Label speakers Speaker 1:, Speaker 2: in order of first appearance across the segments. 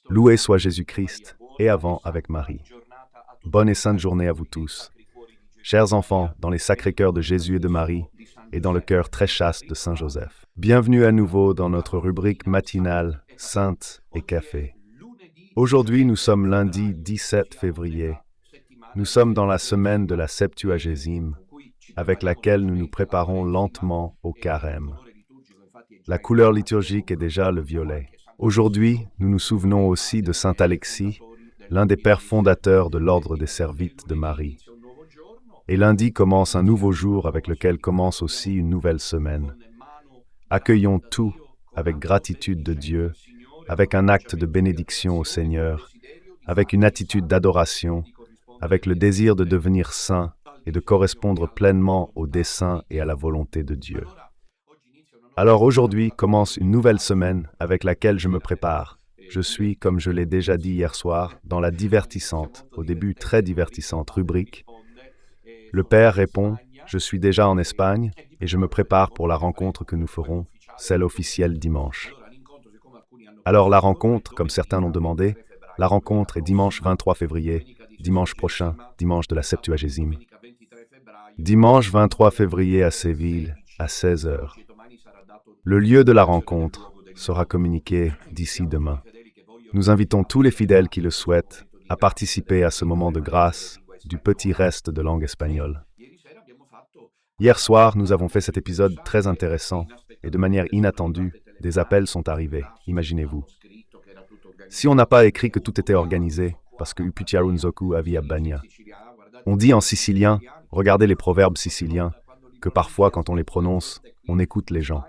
Speaker 1: Loué soit Jésus-Christ, et avant avec Marie. Bonne et sainte journée à vous tous. Chers enfants, dans les sacrés cœurs de Jésus et de Marie, et dans le cœur très chaste de Saint Joseph. Bienvenue à nouveau dans notre rubrique matinale Sainte et Café. Aujourd'hui, nous sommes lundi 17 février. Nous sommes dans la semaine de la Septuagésime, avec laquelle nous nous préparons lentement au carême. La couleur liturgique est déjà le violet. Aujourd'hui, nous nous souvenons aussi de Saint Alexis, l'un des pères fondateurs de l'ordre des Servites de Marie. Et lundi commence un nouveau jour avec lequel commence aussi une nouvelle semaine. Accueillons tout avec gratitude de Dieu, avec un acte de bénédiction au Seigneur, avec une attitude d'adoration, avec le désir de devenir saint et de correspondre pleinement au dessein et à la volonté de Dieu. Alors aujourd'hui commence une nouvelle semaine avec laquelle je me prépare. Je suis, comme je l'ai déjà dit hier soir, dans la divertissante, au début très divertissante rubrique. Le Père répond, je suis déjà en Espagne et je me prépare pour la rencontre que nous ferons, celle officielle dimanche. Alors la rencontre, comme certains l'ont demandé, la rencontre est dimanche 23 février, dimanche prochain, dimanche de la Septuagésime. Dimanche 23 février à Séville, à 16 heures. Le lieu de la rencontre sera communiqué d'ici demain. Nous invitons tous les fidèles qui le souhaitent à participer à ce moment de grâce du petit reste de langue espagnole. Hier soir, nous avons fait cet épisode très intéressant et de manière inattendue, des appels sont arrivés, imaginez-vous. Si on n'a pas écrit que tout était organisé, parce que Upitiarun Zoku avia Bagna. On dit en sicilien, regardez les proverbes siciliens, que parfois quand on les prononce, on écoute les gens.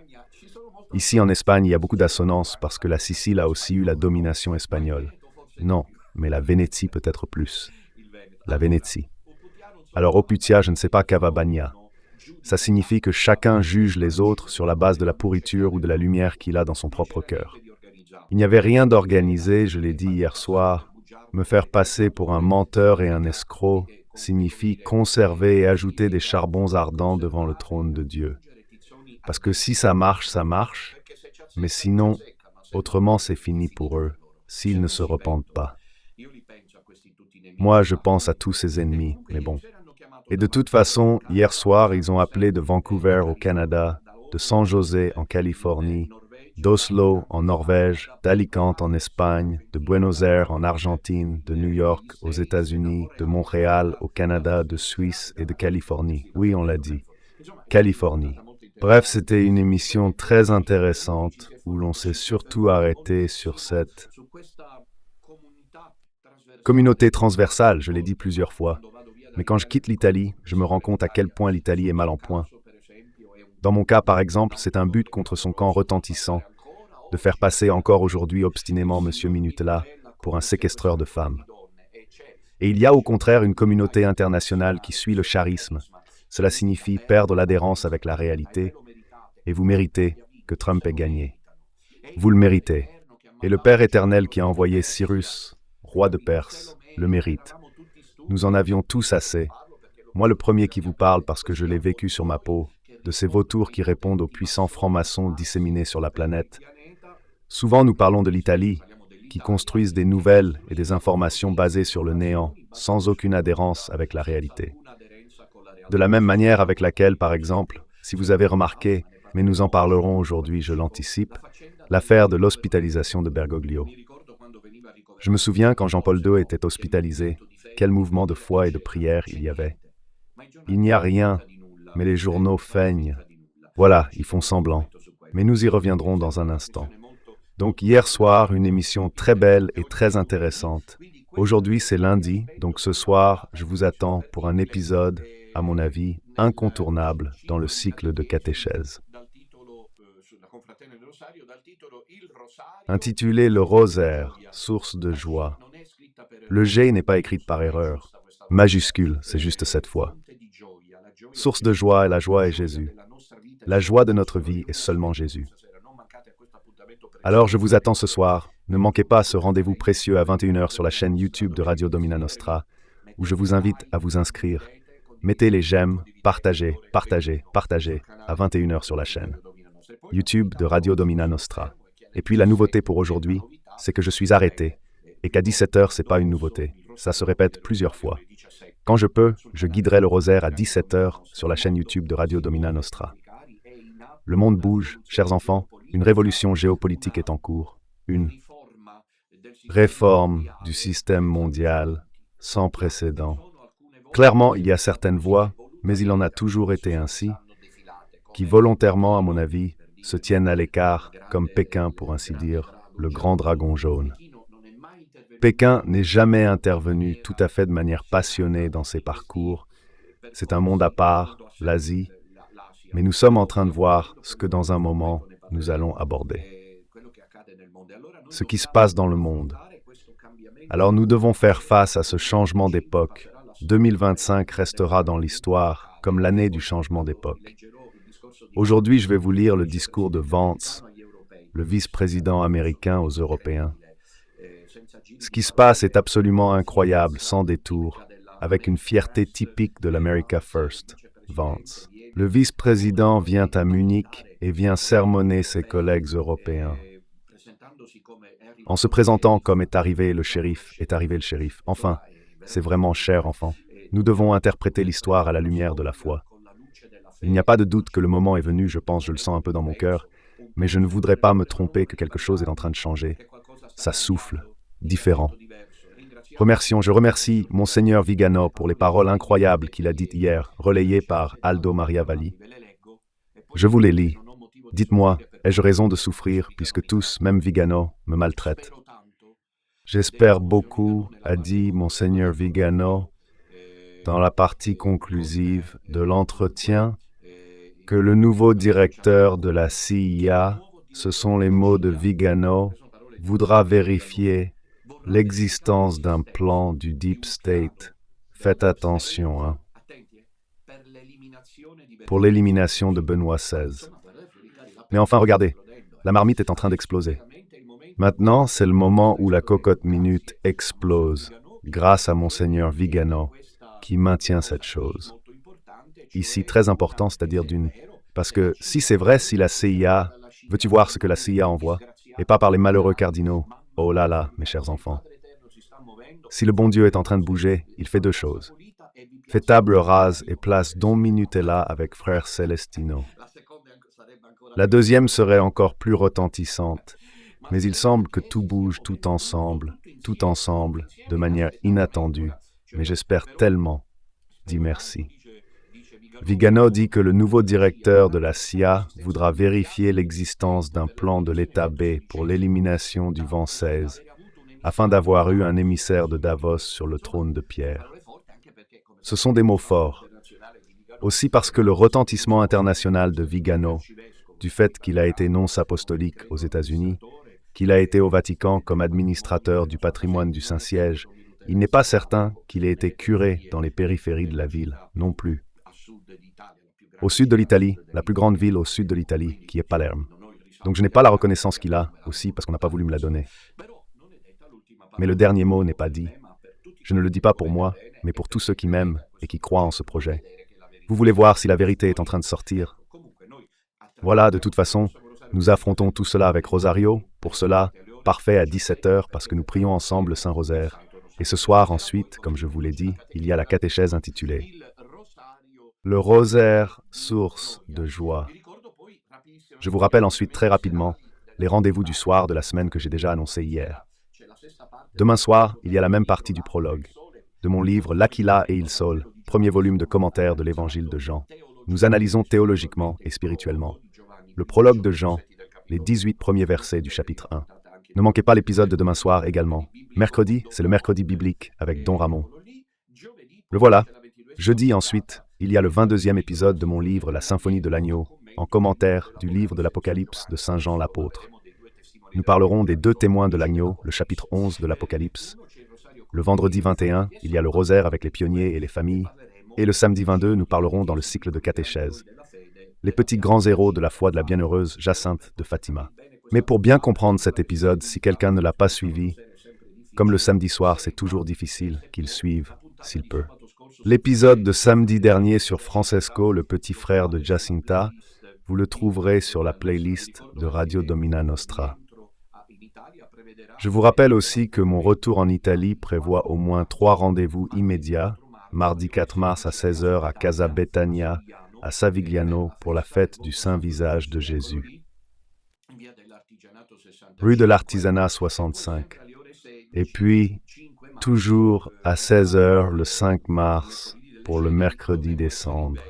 Speaker 1: Ici en Espagne, il y a beaucoup d'assonances parce que la Sicile a aussi eu la domination espagnole. Non, mais la Vénétie peut-être plus. La Vénétie. Alors Oputia, je ne sais pas Cava Bagna. Ça signifie que chacun juge les autres sur la base de la pourriture ou de la lumière qu'il a dans son propre cœur. Il n'y avait rien d'organisé, je l'ai dit hier soir. Me faire passer pour un menteur et un escroc signifie conserver et ajouter des charbons ardents devant le trône de Dieu. Parce que si ça marche, mais sinon, autrement c'est fini pour eux, s'ils ne se repentent pas. Moi, je pense à tous ces ennemis, mais bon. Et de toute façon, hier soir, ils ont appelé de Vancouver au Canada, de San José en Californie, d'Oslo en Norvège, d'Alicante en Espagne, de Buenos Aires en Argentine, de New York aux États-Unis, de Montréal au Canada, de Suisse et de Californie. Oui, on l'a dit. Californie. Bref, c'était une émission très intéressante où l'on s'est surtout arrêté sur cette communauté transversale, je l'ai dit plusieurs fois. Mais quand je quitte l'Italie, je me rends compte à quel point l'Italie est mal en point. Dans mon cas, par exemple, c'est un but contre son camp retentissant de faire passer encore aujourd'hui obstinément M. Minutella pour un séquestreur de femmes. Et il y a au contraire une communauté internationale qui suit le charisme. Cela signifie perdre l'adhérence avec la réalité, et vous méritez que Trump ait gagné. Vous le méritez. Et le Père éternel qui a envoyé Cyrus, roi de Perse, le mérite. Nous en avions tous assez. Moi le premier qui vous parle parce que je l'ai vécu sur ma peau, de ces vautours qui répondent aux puissants francs-maçons disséminés sur la planète. Souvent nous parlons de l'Italie, qui construisent des nouvelles et des informations basées sur le néant, sans aucune adhérence avec la réalité. De la même manière avec laquelle, par exemple, si vous avez remarqué, mais nous en parlerons aujourd'hui, je l'anticipe, l'affaire de l'hospitalisation de Bergoglio. Je me souviens quand Jean-Paul II était hospitalisé, quel mouvement de foi et de prière il y avait. Il n'y a rien, mais les journaux feignent. Voilà, ils font semblant. Mais nous y reviendrons dans un instant. Donc hier soir, une émission très belle et très intéressante. Aujourd'hui, c'est lundi, donc ce soir, je vous attends pour un épisode, à mon avis, incontournable dans le cycle de catéchèse. Intitulé Le Rosaire, source de joie. Le G n'est pas écrit par erreur. Majuscule, c'est juste cette fois. Source de joie et la joie est Jésus. La joie de notre vie est seulement Jésus. Alors je vous attends ce soir. Ne manquez pas ce rendez-vous précieux à 21h sur la chaîne YouTube de Radio Domina Nostra, où je vous invite à vous inscrire. Mettez les j'aime, partagez à 21h sur la chaîne YouTube de Radio Domina Nostra. Et puis la nouveauté pour aujourd'hui, c'est que je suis arrêté, et qu'à 17 heures, c'est pas une nouveauté. Ça se répète plusieurs fois. Quand je peux, je guiderai le rosaire à 17 heures sur la chaîne YouTube de Radio Domina Nostra. Le monde bouge, chers enfants, une révolution géopolitique est en cours, une réforme du système mondial sans précédent. Clairement, il y a certaines voix, mais il en a toujours été ainsi, qui volontairement, à mon avis, se tiennent à l'écart, comme Pékin, pour ainsi dire, le grand dragon jaune. Pékin n'est jamais intervenu tout à fait de manière passionnée dans ses parcours. C'est un monde à part, l'Asie, mais nous sommes en train de voir ce que dans un moment nous allons aborder. Ce qui se passe dans le monde. Alors nous devons faire face à ce changement d'époque. 2025 restera dans l'histoire comme l'année du changement d'époque. Aujourd'hui, je vais vous lire le discours de Vance, le vice-président américain aux Européens. Ce qui se passe est absolument incroyable, sans détour, avec une fierté typique de l'America First, Vance. Le vice-président vient à Munich et vient sermonner ses collègues européens. En se présentant comme est arrivé le shérif, Enfin, c'est vraiment cher, enfant. Nous devons interpréter l'histoire à la lumière de la foi. Il n'y a pas de doute que le moment est venu, je le sens un peu dans mon cœur, mais je ne voudrais pas me tromper que quelque chose est en train de changer. Ça souffle, différent. Je remercie Monseigneur Vigano pour les paroles incroyables qu'il a dites hier, relayées par Aldo Maria Valli. Je vous les lis. Dites-moi, ai-je raison de souffrir, puisque tous, même Vigano, me maltraitent? J'espère beaucoup, a dit Monseigneur Vigano, dans la partie conclusive de l'entretien, que le nouveau directeur de la CIA, ce sont les mots de Vigano, voudra vérifier l'existence d'un plan du Deep State. Faites attention, hein. Pour l'élimination de Benoît XVI. Mais enfin, regardez, la marmite est en train d'exploser. Maintenant, c'est le moment où la cocotte minute explose, grâce à Monseigneur Vigano, qui maintient cette chose. Ici, très important, c'est-à-dire parce que si c'est vrai, si la CIA... Veux-tu voir ce que la CIA envoie? Et pas par les malheureux cardinaux. Oh là là, mes chers enfants. Si le bon Dieu est en train de bouger, il fait deux choses. Fait table rase et place Don Minutella avec frère Celestino. La deuxième serait encore plus retentissante, mais il semble que tout bouge tout ensemble, de manière inattendue. Mais j'espère tellement, dit merci. Vigano dit que le nouveau directeur de la CIA voudra vérifier l'existence d'un plan de l'État B pour l'élimination du vent 16, afin d'avoir eu un émissaire de Davos sur le trône de pierre. Ce sont des mots forts. Aussi parce que le retentissement international de Vigano, du fait qu'il a été nonce apostolique aux États-Unis, qu'il a été au Vatican comme administrateur du patrimoine du Saint-Siège, il n'est pas certain qu'il ait été curé dans les périphéries de la ville, non plus. Au sud de l'Italie, la plus grande ville au sud de l'Italie, qui est Palerme. Donc je n'ai pas la reconnaissance qu'il a, aussi parce qu'on n'a pas voulu me la donner. Mais le dernier mot n'est pas dit. Je ne le dis pas pour moi, mais pour tous ceux qui m'aiment et qui croient en ce projet. Vous voulez voir si la vérité est en train de sortir. Voilà, de toute façon, nous affrontons tout cela avec Rosario. Pour cela, parfait à 17 heures parce que nous prions ensemble le Saint-Rosaire. Et ce soir, ensuite, comme je vous l'ai dit, il y a la catéchèse intitulée « Le Rosaire, source de joie ». Je vous rappelle ensuite très rapidement les rendez-vous du soir de la semaine que j'ai déjà annoncé hier. Demain soir, il y a la même partie du prologue, de mon livre L'Aquila et il Sol, premier volume de commentaires de l'évangile de Jean. Nous analysons théologiquement et spirituellement le prologue de Jean, les 18 premiers versets du chapitre 1. Ne manquez pas l'épisode de demain soir également. Mercredi, c'est le mercredi biblique avec Don Ramon. Le voilà. Jeudi ensuite, il y a le 22e épisode de mon livre La Symphonie de l'Agneau, en commentaire du livre de l'Apocalypse de Saint Jean l'Apôtre. Nous parlerons des deux témoins de l'Agneau, le chapitre 11 de l'Apocalypse. Le vendredi 21, il y a le rosaire avec les pionniers et les familles. Et le samedi 22, nous parlerons dans le cycle de catéchèse. Les petits grands héros de la foi de la bienheureuse Jacinthe de Fatima. Mais pour bien comprendre cet épisode, si quelqu'un ne l'a pas suivi, comme le samedi soir, c'est toujours difficile qu'il suive, s'il peut. L'épisode de samedi dernier sur Francesco, le petit frère de Jacinta, vous le trouverez sur la playlist de Radio Domina Nostra. Je vous rappelle aussi que mon retour en Italie prévoit au moins 3 rendez-vous immédiats, mardi 4 mars à 16 heures à Casa Betania, à Savigliano, pour la fête du Saint Visage de Jésus. Rue de l'Artisanat 65. Et puis, toujours à 16 heures le 5 mars, pour le mercredi des Cendres.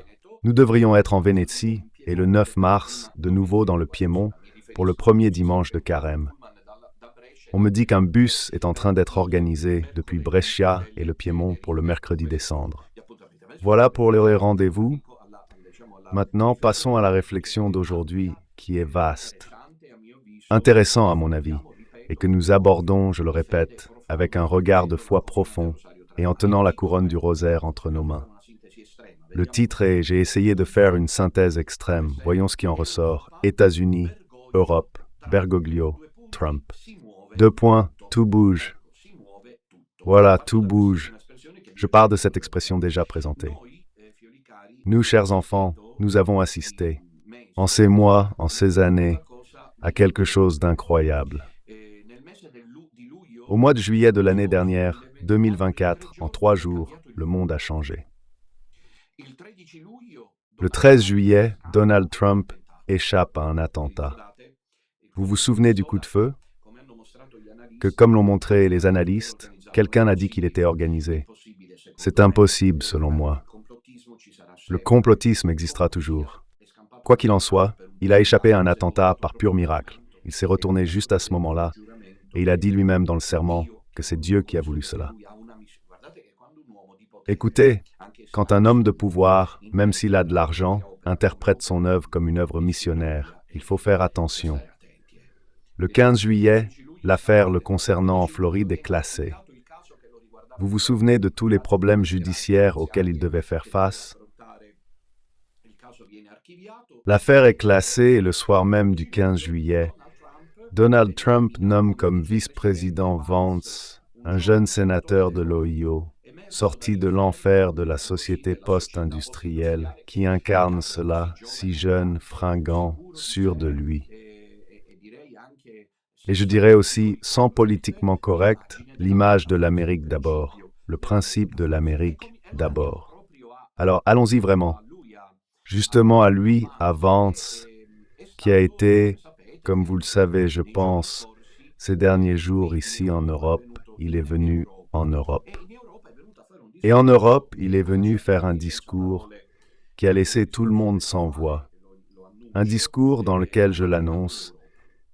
Speaker 1: Nous devrions être en Vénétie et le 9 mars, de nouveau dans le Piémont, pour le premier dimanche de Carême. On me dit qu'un bus est en train d'être organisé depuis Brescia et le Piémont pour le mercredi des Cendres. Voilà pour les rendez-vous. Maintenant, passons à la réflexion d'aujourd'hui, qui est vaste, intéressant à mon avis, et que nous abordons, je le répète, avec un regard de foi profond et en tenant la couronne du rosaire entre nos mains. Le titre est « J'ai essayé de faire une synthèse extrême. Voyons ce qui en ressort. États-Unis, Europe, Bergoglio, Trump. 2 points, tout bouge. Voilà, tout bouge. Je pars de cette expression déjà présentée. Nous, chers enfants, nous avons assisté, en ces mois, en ces années, à quelque chose d'incroyable. Au mois de juillet de l'année dernière, 2024, en 3 jours, le monde a changé. Le 13 juillet, Donald Trump échappe à un attentat. Vous vous souvenez du coup de feu? Que, comme l'ont montré les analystes, quelqu'un a dit qu'il était organisé. C'est impossible, selon moi. Le complotisme existera toujours. Quoi qu'il en soit, il a échappé à un attentat par pur miracle. Il s'est retourné juste à ce moment-là, et il a dit lui-même dans le serment que c'est Dieu qui a voulu cela. Écoutez, quand un homme de pouvoir, même s'il a de l'argent, interprète son œuvre comme une œuvre missionnaire, il faut faire attention. Le 15 juillet, l'affaire le concernant en Floride est classée. Vous vous souvenez de tous les problèmes judiciaires auxquels il devait faire face? L'affaire est classée et le soir même du 15 juillet, Donald Trump nomme comme vice-président Vance, un jeune sénateur de l'Ohio, sorti de l'enfer de la société post-industrielle, qui incarne cela, si jeune, fringant, sûr de lui. Et je dirais aussi, sans politiquement correct, l'image de l'Amérique d'abord, le principe de l'Amérique d'abord. Alors, allons-y vraiment. Justement à lui, à Vance, qui a été, comme vous le savez, je pense, ces derniers jours ici en Europe, il est venu en Europe. Et en Europe, il est venu faire un discours qui a laissé tout le monde sans voix. Un discours dans lequel, je l'annonce,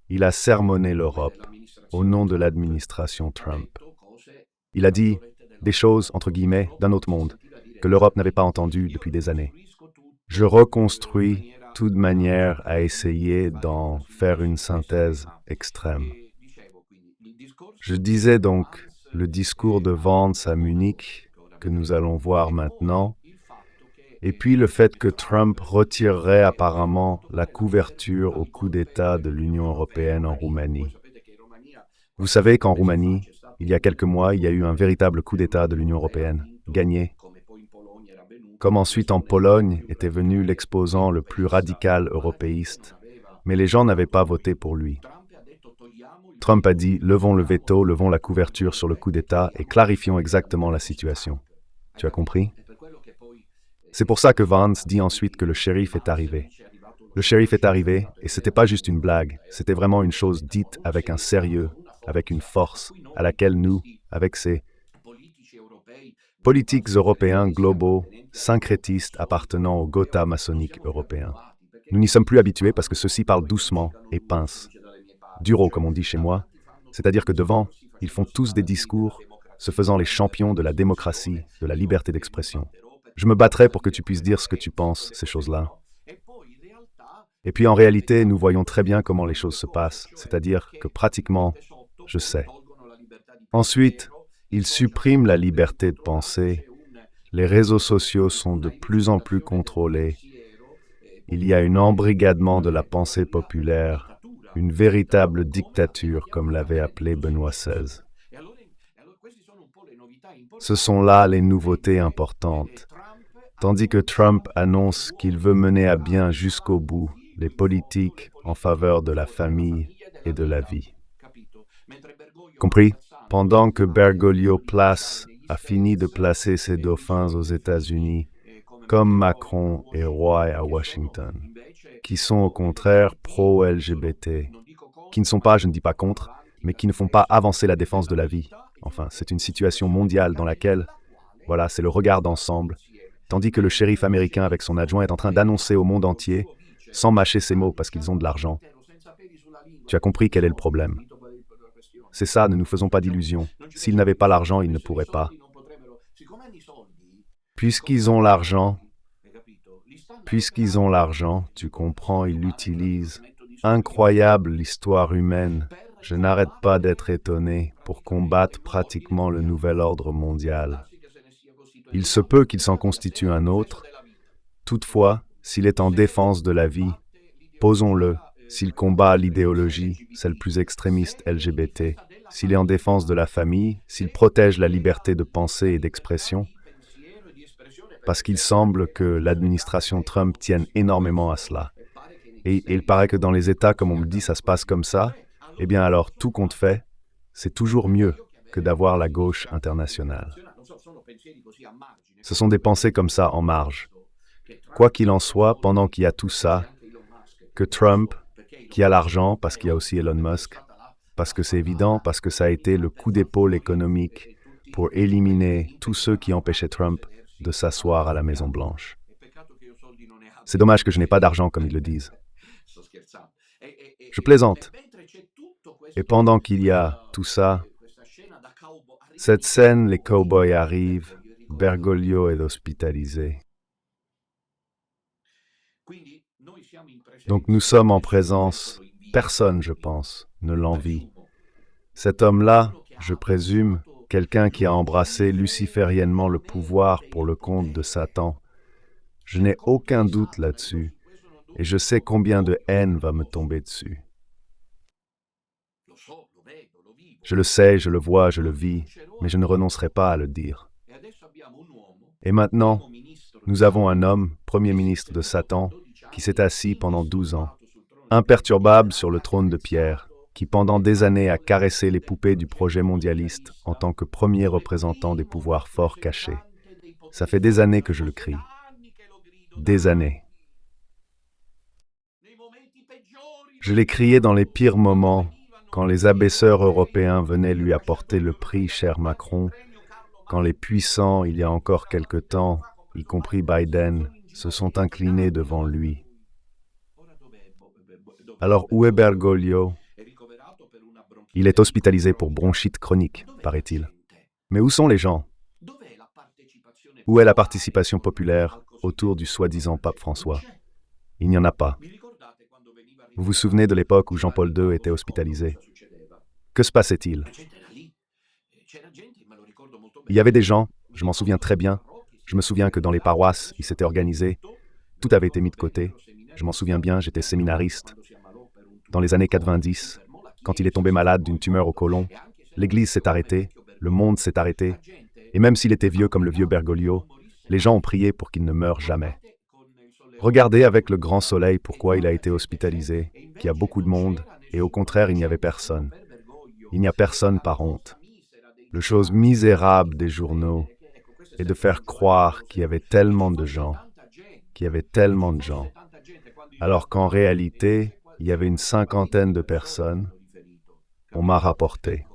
Speaker 1: il a sermonné l'Europe au nom de l'administration Trump. Il a dit des choses, entre guillemets, d'un autre monde, que l'Europe n'avait pas entendues depuis des années. Je reconstruis toute manière à essayer d'en faire une synthèse extrême. Je disais donc le discours de Vance à Munich, que nous allons voir maintenant, et puis le fait que Trump retirerait apparemment la couverture au coup d'État de l'Union européenne en Roumanie. Vous savez qu'en Roumanie, il y a quelques mois, il y a eu un véritable coup d'État de l'Union européenne, gagné. Comme ensuite en Pologne était venu l'exposant le plus radical européiste, mais les gens n'avaient pas voté pour lui. Trump a dit « levons le veto, levons la couverture sur le coup d'État et clarifions exactement la situation ». Tu as compris? C'est pour ça que Vance dit ensuite que le shérif est arrivé. Le shérif est arrivé, et c'était pas juste une blague, c'était vraiment une chose dite avec un sérieux, avec une force, à laquelle nous, avec ces politiques européens globaux, syncrétistes appartenant au Gotha maçonnique européen. Nous n'y sommes plus habitués parce que ceux-ci parlent doucement et pincent. Duro, comme on dit chez moi, c'est-à-dire que devant, ils font tous des discours, se faisant les champions de la démocratie, de la liberté d'expression. Je me battrai pour que tu puisses dire ce que tu penses, ces choses-là. Et puis en réalité, nous voyons très bien comment les choses se passent, c'est-à-dire que pratiquement, je sais. Ensuite, ils suppriment la liberté de penser, les réseaux sociaux sont de plus en plus contrôlés, il y a un embrigadement de la pensée populaire, une véritable dictature, comme l'avait appelé Benoît XVI. Ce sont là les nouveautés importantes, tandis que Trump annonce qu'il veut mener à bien jusqu'au bout les politiques en faveur de la famille et de la vie. Compris? Pendant que Bergoglio a fini de placer ses dauphins aux États-Unis, comme Macron et Roy à Washington, qui sont au contraire pro-LGBT, qui ne sont pas, je ne dis pas contre, mais qui ne font pas avancer la défense de la vie. Enfin, c'est une situation mondiale dans laquelle, voilà, c'est le regard d'ensemble, tandis que le shérif américain avec son adjoint est en train d'annoncer au monde entier, sans mâcher ses mots parce qu'ils ont de l'argent. Tu as compris quel est le problème. C'est ça, ne nous faisons pas d'illusions. S'ils n'avaient pas l'argent, ils ne pourraient pas. Puisqu'ils ont l'argent, tu comprends, ils l'utilisent. Incroyable l'histoire humaine. Je n'arrête pas d'être étonné pour combattre pratiquement le nouvel ordre mondial. Il se peut qu'il s'en constitue un autre. Toutefois, s'il est en défense de la vie, posons-le, s'il combat l'idéologie, celle plus extrémiste LGBT, s'il est en défense de la famille, s'il protège la liberté de pensée et d'expression, parce qu'il semble que l'administration Trump tienne énormément à cela. Et il paraît que dans les États, comme on me dit, ça se passe comme ça, eh bien alors, tout compte fait, c'est toujours mieux que d'avoir la gauche internationale. Ce sont des pensées comme ça en marge. Quoi qu'il en soit, pendant qu'il y a tout ça, que Trump, qui a l'argent, parce qu'il y a aussi Elon Musk, parce que c'est évident, parce que ça a été le coup d'épaule économique pour éliminer tous ceux qui empêchaient Trump de s'asseoir à la Maison-Blanche. C'est dommage que je n'ai pas d'argent, comme ils le disent. Je plaisante. Et pendant qu'il y a tout ça, cette scène, les cow-boys arrivent, Bergoglio est hospitalisé. Donc nous sommes en présence, personne, je pense, ne l'envie. Cet homme-là, je présume, quelqu'un qui a embrassé lucifériennement le pouvoir pour le compte de Satan. Je n'ai aucun doute là-dessus, et je sais combien de haine va me tomber dessus. Je le sais, je le vois, je le vis, mais je ne renoncerai pas à le dire. Et maintenant, nous avons un homme, Premier ministre de Satan, qui s'est assis pendant 12 ans, imperturbable sur le trône de pierre, qui pendant des années a caressé les poupées du projet mondialiste en tant que premier représentant des pouvoirs forts cachés. Ça fait des années que je le crie. Des années. Je l'ai crié dans les pires moments, quand les abaisseurs européens venaient lui apporter le prix, cher Macron, quand les puissants, il y a encore quelque temps, y compris Biden, se sont inclinés devant lui. Alors où est Bergoglio? Il est hospitalisé pour bronchite chronique, paraît-il. Mais où sont les gens? Où est la participation populaire autour du soi-disant pape François? Il n'y en a pas. Vous vous souvenez de l'époque où Jean-Paul II était hospitalisé? Que se passait-il? Il y avait des gens, je m'en souviens très bien, je me souviens que dans les paroisses, ils s'étaient organisés, tout avait été mis de côté, je m'en souviens bien, j'étais séminariste. Dans les années 90, quand il est tombé malade d'une tumeur au côlon, l'Église s'est arrêtée, le monde s'est arrêté, et même s'il était vieux comme le vieux Bergoglio, les gens ont prié pour qu'il ne meure jamais. Regardez avec le grand soleil pourquoi il a été hospitalisé, qu'il y a beaucoup de monde, et au contraire, il n'y avait personne. Il n'y a personne par honte. La chose misérable des journaux est de faire croire qu'il y avait tellement de gens, alors qu'en réalité, il y avait une cinquantaine de personnes, on m'a rapporté.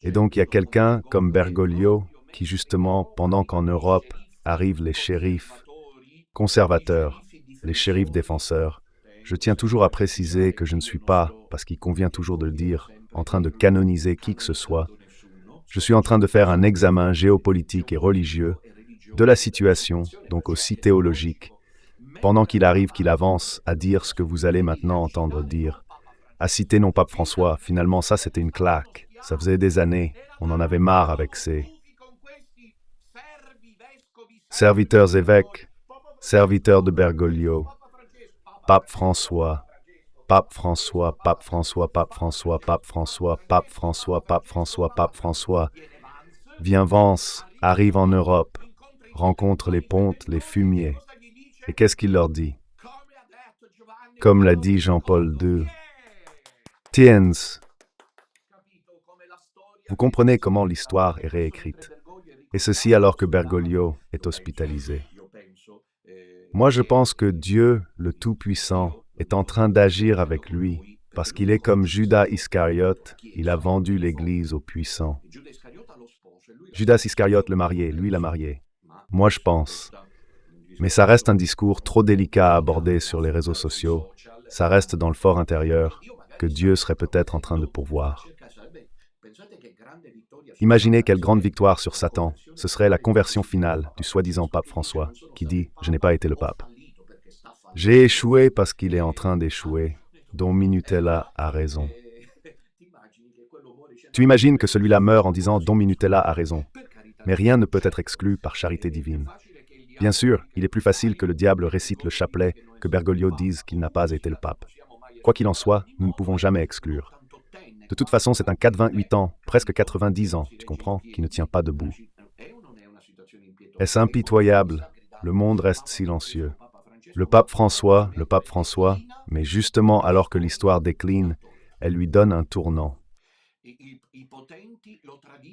Speaker 1: Et donc il y a quelqu'un comme Bergoglio qui justement, pendant qu'en Europe arrivent les shérifs conservateurs, les shérifs défenseurs, je tiens toujours à préciser que je ne suis pas, parce qu'il convient toujours de le dire, en train de canoniser qui que ce soit. Je suis en train de faire un examen géopolitique et religieux de la situation, donc aussi théologique, pendant qu'il arrive qu'il avance à dire ce que vous allez maintenant entendre dire, à citer non pape François. Finalement, ça c'était une claque. Ça faisait des années, on en avait marre avec ces serviteurs évêques, serviteurs de Bergoglio, pape François, pape François, pape François, pape François, pape François, pape François, pape François, pape François. Vient Vance, arrive en Europe, rencontre les pontes, les fumiers. Et qu'est-ce qu'il leur dit? Comme l'a dit Jean-Paul II, Tiens, Vous comprenez comment l'histoire est réécrite. Et ceci alors que Bergoglio est hospitalisé. Moi, je pense que Dieu, le Tout-Puissant, est en train d'agir avec lui, parce qu'il est comme Judas Iscariote, il a vendu l'Église au puissant. Judas Iscariote le marié, lui l'a marié. Moi, je pense. Mais ça reste un discours trop délicat à aborder sur les réseaux sociaux. Ça reste dans le fort intérieur, que Dieu serait peut-être en train de pourvoir. Imaginez quelle grande victoire sur Satan, ce serait la conversion finale du soi-disant pape François, qui dit « Je n'ai pas été le pape ». J'ai échoué parce qu'il est en train d'échouer, dont Minutella a raison. Tu imagines que celui-là meurt en disant « Don Minutella a raison ». Mais rien ne peut être exclu par charité divine. Bien sûr, il est plus facile que le diable récite le chapelet que Bergoglio dise qu'il n'a pas été le pape. Quoi qu'il en soit, nous ne pouvons jamais exclure. De toute façon, c'est un 88 ans, presque 90 ans, tu comprends, qui ne tient pas debout. Est-ce impitoyable? Le monde reste silencieux. Le pape François, mais justement alors que l'histoire décline, elle lui donne un tournant.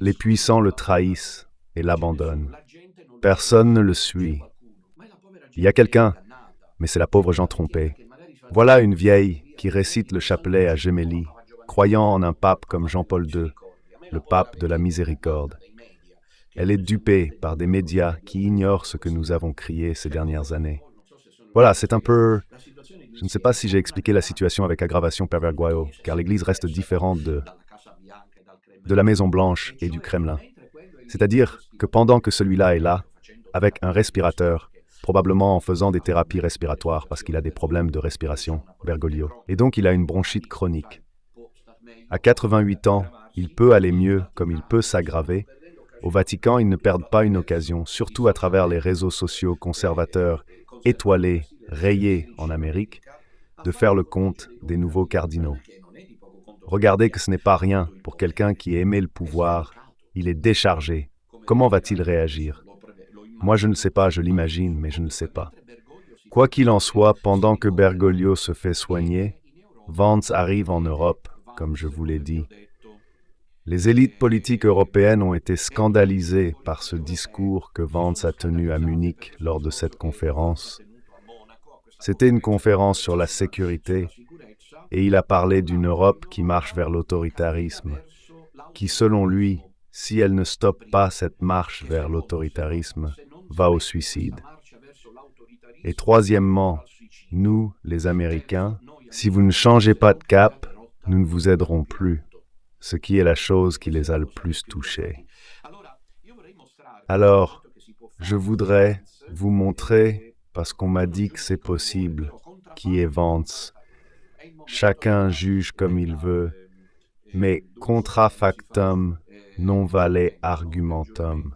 Speaker 1: Les puissants le trahissent et l'abandonnent. Personne ne le suit. Il y a quelqu'un, mais c'est la pauvre gens trompée. Voilà une vieille qui récite le chapelet à Gemelli, croyant en un pape comme Jean-Paul II, le pape de la miséricorde. Elle est dupée par des médias qui ignorent ce que nous avons crié ces dernières années. Voilà, c'est un peu... Je ne sais pas si j'ai expliqué la situation avec aggravation per Bergoglio, car l'Église reste différente de la Maison-Blanche et du Kremlin. C'est-à-dire que pendant que celui-là est là, avec un respirateur, probablement en faisant des thérapies respiratoires parce qu'il a des problèmes de respiration, Bergoglio, et donc il a une bronchite chronique. À 88 ans, il peut aller mieux comme il peut s'aggraver. Au Vatican, ils ne perdent pas une occasion, surtout à travers les réseaux sociaux conservateurs, étoilés, rayés en Amérique, de faire le compte des nouveaux cardinaux. Regardez que ce n'est pas rien pour quelqu'un qui aimait le pouvoir, il est déchargé. Comment va-t-il réagir? Moi, je ne sais pas, je l'imagine, mais je ne sais pas. Quoi qu'il en soit, pendant que Bergoglio se fait soigner, Vance arrive en Europe, comme je vous l'ai dit. Les élites politiques européennes ont été scandalisées par ce discours que Vance a tenu à Munich lors de cette conférence. C'était une conférence sur la sécurité et il a parlé d'une Europe qui marche vers l'autoritarisme, qui, selon lui, si elle ne stoppe pas cette marche vers l'autoritarisme, va au suicide. Et troisièmement, nous, les Américains, si vous ne changez pas de cap, nous ne vous aiderons plus, ce qui est la chose qui les a le plus touchés. Alors, je voudrais vous montrer, parce qu'on m'a dit que c'est possible, qui est Vance. Chacun juge comme il veut, mais contra factum non vale argumentum.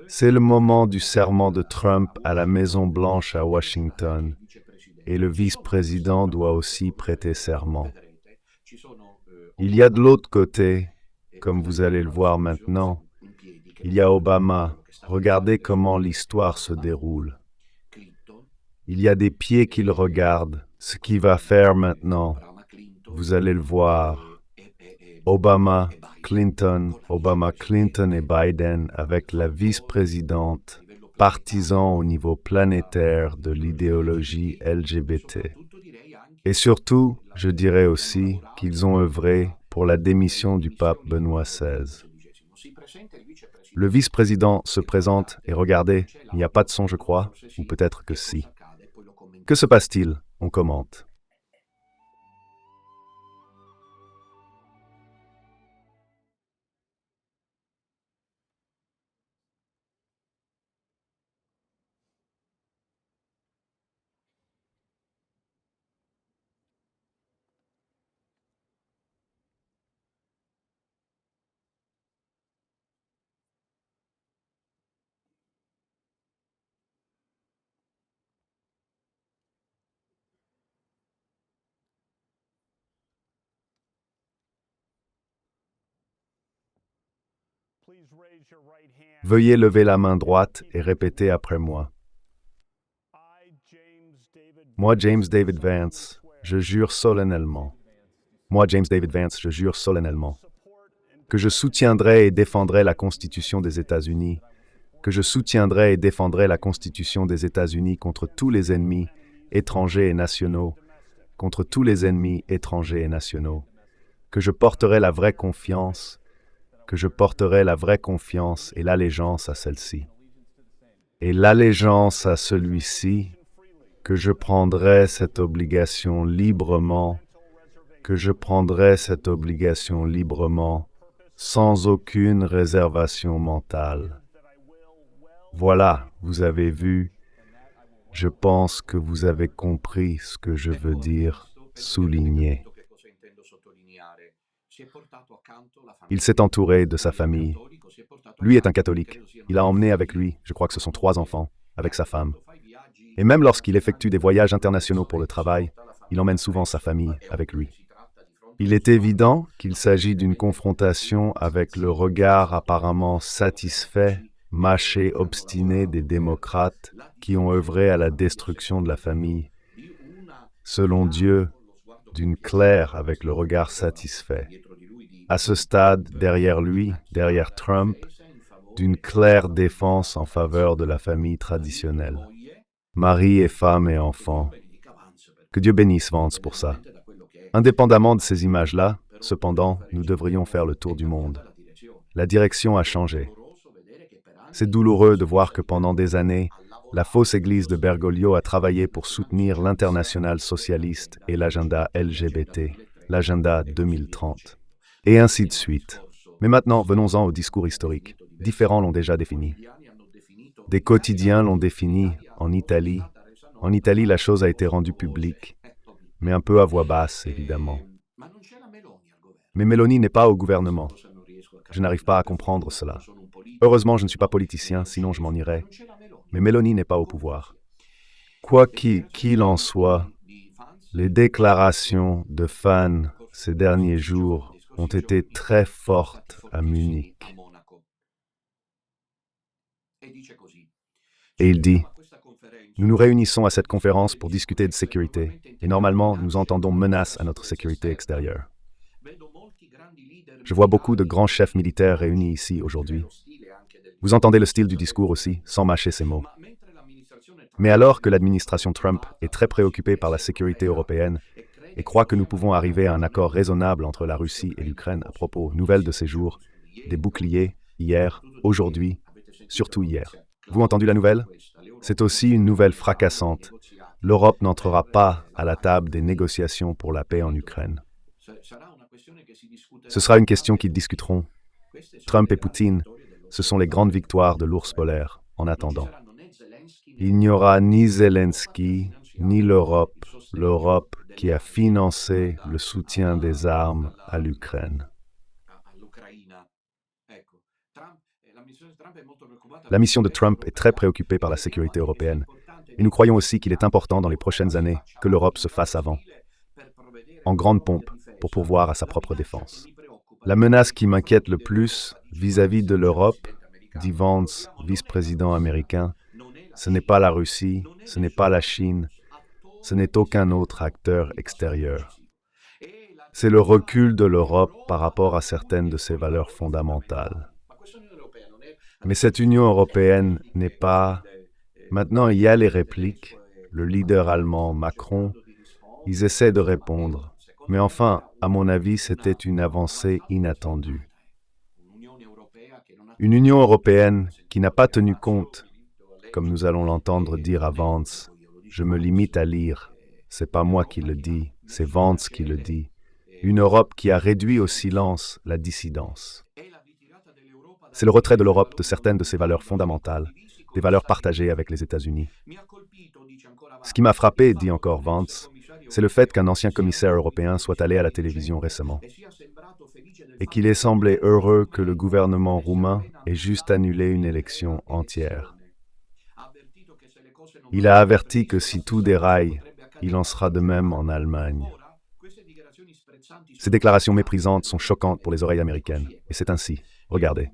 Speaker 1: C'est le moment du serment de Trump à la Maison-Blanche à Washington, et le vice-président doit aussi prêter serment. Il y a de l'autre côté, comme vous allez le voir maintenant, il y a Obama. Regardez comment l'histoire se déroule. Il y a des pieds qui le regardent. Ce qu'il va faire maintenant, vous allez le voir. Obama, Clinton et Biden avec la vice-présidente, partisans au niveau planétaire de l'idéologie LGBT. Et surtout, je dirais aussi qu'ils ont œuvré pour la démission du pape Benoît XVI. Le vice-président se présente et regardez, il n'y a pas de son, je crois, ou peut-être que si. Que se passe-t-il? On commente. Veuillez lever la main droite et répéter après moi. Moi, James David Vance, je jure solennellement Moi, James David Vance, je jure solennellement que je soutiendrai et défendrai la Constitution des États-Unis, que je soutiendrai et défendrai la Constitution des États-Unis contre tous les ennemis étrangers et nationaux, contre tous les ennemis étrangers et nationaux, que je porterai la vraie confiance, que je porterai la vraie confiance et l'allégeance à celle-ci. Et l'allégeance à celui-ci, que je prendrai cette obligation librement, que je prendrai cette obligation librement, sans aucune réservation mentale. Voilà, vous avez vu, je pense que vous avez compris ce que je veux dire, souligner. Il s'est entouré de sa famille. Lui est un catholique. Il a emmené avec lui, je crois que ce sont 3 enfants, avec sa femme. Et même lorsqu'il effectue des voyages internationaux pour le travail, il emmène souvent sa famille avec lui. Il est évident qu'il s'agit d'une confrontation avec le regard apparemment satisfait, mâché, obstiné des démocrates qui ont œuvré à la destruction de la famille. Selon Dieu, d'une Claire avec le regard satisfait. À ce stade, derrière lui, derrière Trump, d'une claire défense en faveur de la famille traditionnelle. Mari et femme et enfants. Que Dieu bénisse Vance pour ça. Indépendamment de ces images-là, cependant, nous devrions faire le tour du monde. La direction a changé. C'est douloureux de voir que pendant des années, la fausse église de Bergoglio a travaillé pour soutenir l'international socialiste et l'agenda LGBT, l'agenda 2030, et ainsi de suite. Mais maintenant, venons-en au discours historique. Différents l'ont déjà défini. Des quotidiens l'ont défini en Italie. En Italie, la chose a été rendue publique, mais un peu à voix basse, évidemment. Mais Meloni n'est pas au gouvernement. Je n'arrive pas à comprendre cela. Heureusement, je ne suis pas politicien, sinon je m'en irais. Mais Meloni n'est pas au pouvoir. Quoi qu'il en soit, les déclarations de fans ces derniers jours ont été très fortes à Munich. Et il dit, nous nous réunissons à cette conférence pour discuter de sécurité, et normalement, nous entendons menaces à notre sécurité extérieure. Je vois beaucoup de grands chefs militaires réunis ici aujourd'hui. Vous entendez le style du discours aussi, sans mâcher ses mots. Mais alors que l'administration Trump est très préoccupée par la sécurité européenne et croit que nous pouvons arriver à un accord raisonnable entre la Russie et l'Ukraine à propos, nouvelles de ces jours, des boucliers, hier, aujourd'hui, surtout hier. Vous entendu la nouvelle? C'est aussi une nouvelle fracassante. L'Europe n'entrera pas à la table des négociations pour la paix en Ukraine. Ce sera une question qu'ils discuteront. Trump et Poutine, ce sont les grandes victoires de l'ours polaire, en attendant. Il n'y aura ni Zelensky, ni l'Europe qui a financé le soutien des armes à l'Ukraine. La mission de Trump est très préoccupée par la sécurité européenne, et nous croyons aussi qu'il est important dans les prochaines années que l'Europe se fasse avant, en grande pompe, pour pourvoir à sa propre défense. La menace qui m'inquiète le plus vis-à-vis de l'Europe, dit Vance, vice-président américain, ce n'est pas la Russie, ce n'est pas la Chine, ce n'est aucun autre acteur extérieur. C'est le recul de l'Europe par rapport à certaines de ses valeurs fondamentales. Mais cette Union européenne n'est pas... Maintenant, il y a les répliques. Le leader allemand, Macron, ils essaient de répondre. Mais enfin, à mon avis, c'était une avancée inattendue. Une Union européenne qui n'a pas tenu compte, comme nous allons l'entendre dire à Vance, je me limite à lire, c'est pas moi qui le dis, c'est Vance qui le dit. Une Europe qui a réduit au silence la dissidence. C'est le retrait de l'Europe de certaines de ses valeurs fondamentales, des valeurs partagées avec les États-Unis. Ce qui m'a frappé, dit encore Vance, c'est le fait qu'un ancien commissaire européen soit allé à la télévision récemment et qu'il ait semblé heureux que le gouvernement roumain ait juste annulé une élection entière. Il a averti que si tout déraille, il en sera de même en Allemagne. Ces déclarations méprisantes sont choquantes pour les oreilles américaines, et c'est ainsi. Regardez.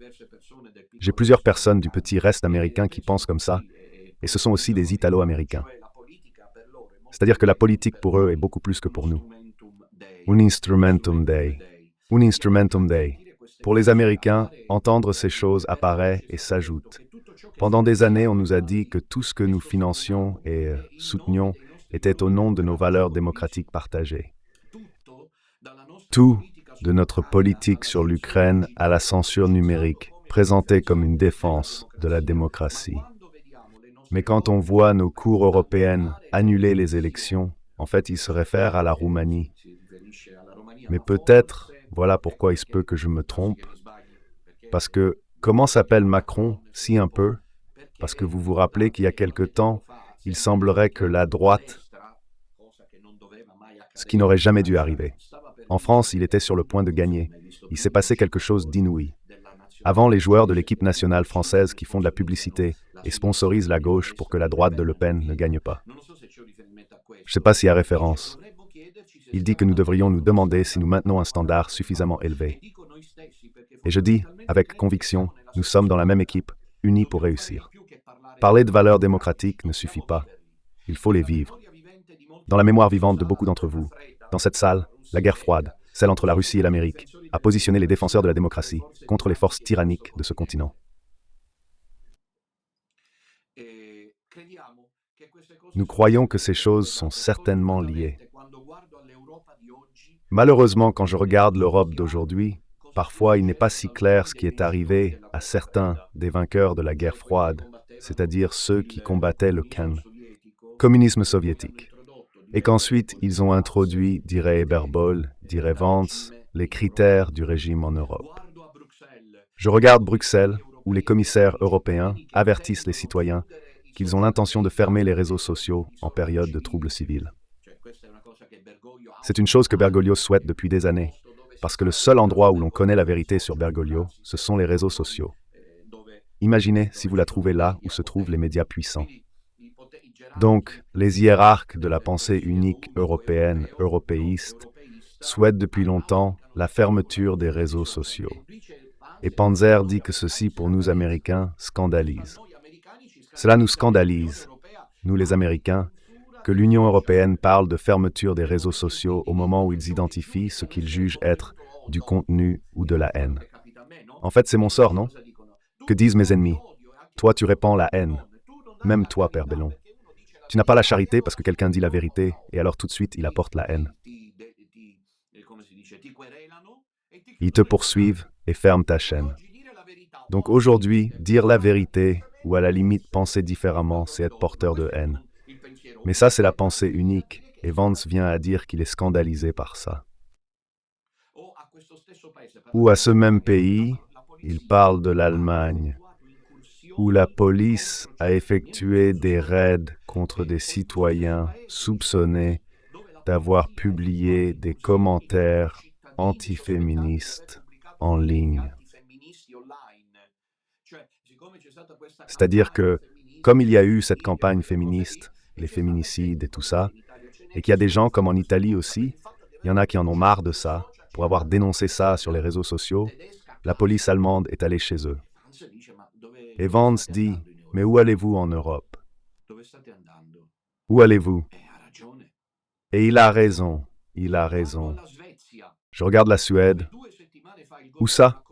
Speaker 1: J'ai plusieurs personnes du petit reste américain qui pensent comme ça, et ce sont aussi des Italo-américains. C'est-à-dire que la politique pour eux est beaucoup plus que pour nous. Un instrumentum Dei. Un instrumentum Dei. Pour les Américains, entendre ces choses apparaît et s'ajoute. Pendant des années, on nous a dit que tout ce que nous financions et soutenions était au nom de nos valeurs démocratiques partagées. Tout, de notre politique sur l'Ukraine à la censure numérique, présenté comme une défense de la démocratie. Mais quand on voit nos cours européennes annuler les élections, en fait, ils se réfèrent à la Roumanie. Mais peut-être, voilà pourquoi il se peut que je me trompe, parce que comment s'appelle Macron si un peu? Parce que vous vous rappelez qu'il y a quelque temps, il semblerait que la droite, ce qui n'aurait jamais dû arriver. En France, il était sur le point de gagner. Il s'est passé quelque chose d'inouï. Avant, les joueurs de l'équipe nationale française qui font de la publicité et sponsorisent la gauche pour que la droite de Le Pen ne gagne pas. Je ne sais pas s'il y a référence. Il dit que nous devrions nous demander si nous maintenons un standard suffisamment élevé. Et je dis, avec conviction, nous sommes dans la même équipe, unis pour réussir. Parler de valeurs démocratiques ne suffit pas. Il faut les vivre. Dans la mémoire vivante de beaucoup d'entre vous, dans cette salle, la guerre froide, celle entre la Russie et l'Amérique, a positionné les défenseurs de la démocratie contre les forces tyranniques de ce continent. Nous croyons que ces choses sont certainement liées. Malheureusement, quand je regarde l'Europe d'aujourd'hui, parfois il n'est pas si clair ce qui est arrivé à certains des vainqueurs de la guerre froide, c'est-à-dire ceux qui combattaient le communisme soviétique. Et qu'ensuite ils ont introduit, dirait Eberbol, dirait Vance, les critères du régime en Europe. Je regarde Bruxelles, où les commissaires européens avertissent les citoyens qu'ils ont l'intention de fermer les réseaux sociaux en période de troubles civils. C'est une chose que Bergoglio souhaite depuis des années, parce que le seul endroit où l'on connaît la vérité sur Bergoglio, ce sont les réseaux sociaux. Imaginez si vous la trouvez là où se trouvent les médias puissants. Donc, les hiérarques de la pensée unique européenne, européiste, souhaitent depuis longtemps la fermeture des réseaux sociaux. Et Panzer dit que ceci, pour nous Américains, scandalise. Cela nous scandalise, nous les Américains, que l'Union européenne parle de fermeture des réseaux sociaux au moment où ils identifient ce qu'ils jugent être du contenu ou de la haine. En fait, c'est mon sort, non? Que disent mes ennemis? Toi, tu répands la haine. Même toi, Père Bellon. Tu n'as pas la charité parce que quelqu'un dit la vérité, et alors tout de suite, il apporte la haine. Ils te poursuivent et ferment ta chaîne. Donc aujourd'hui, dire la vérité, ou à la limite penser différemment, c'est être porteur de haine. Mais ça, c'est la pensée unique, et Vance vient à dire qu'il est scandalisé par ça. Ou à ce même pays, il parle de l'Allemagne, où la police a effectué des raids contre des citoyens soupçonnés d'avoir publié des commentaires antiféministes en ligne. C'est-à-dire que, comme il y a eu cette campagne féministe, les féminicides et tout ça, et qu'il y a des gens comme en Italie aussi, il y en a qui en ont marre de ça, pour avoir dénoncé ça sur les réseaux sociaux, la police allemande est allée chez eux. Et Vance dit, mais où allez-vous en Europe? Où allez-vous? Et il a raison, il a raison. Je regarde la Suède. Où ça?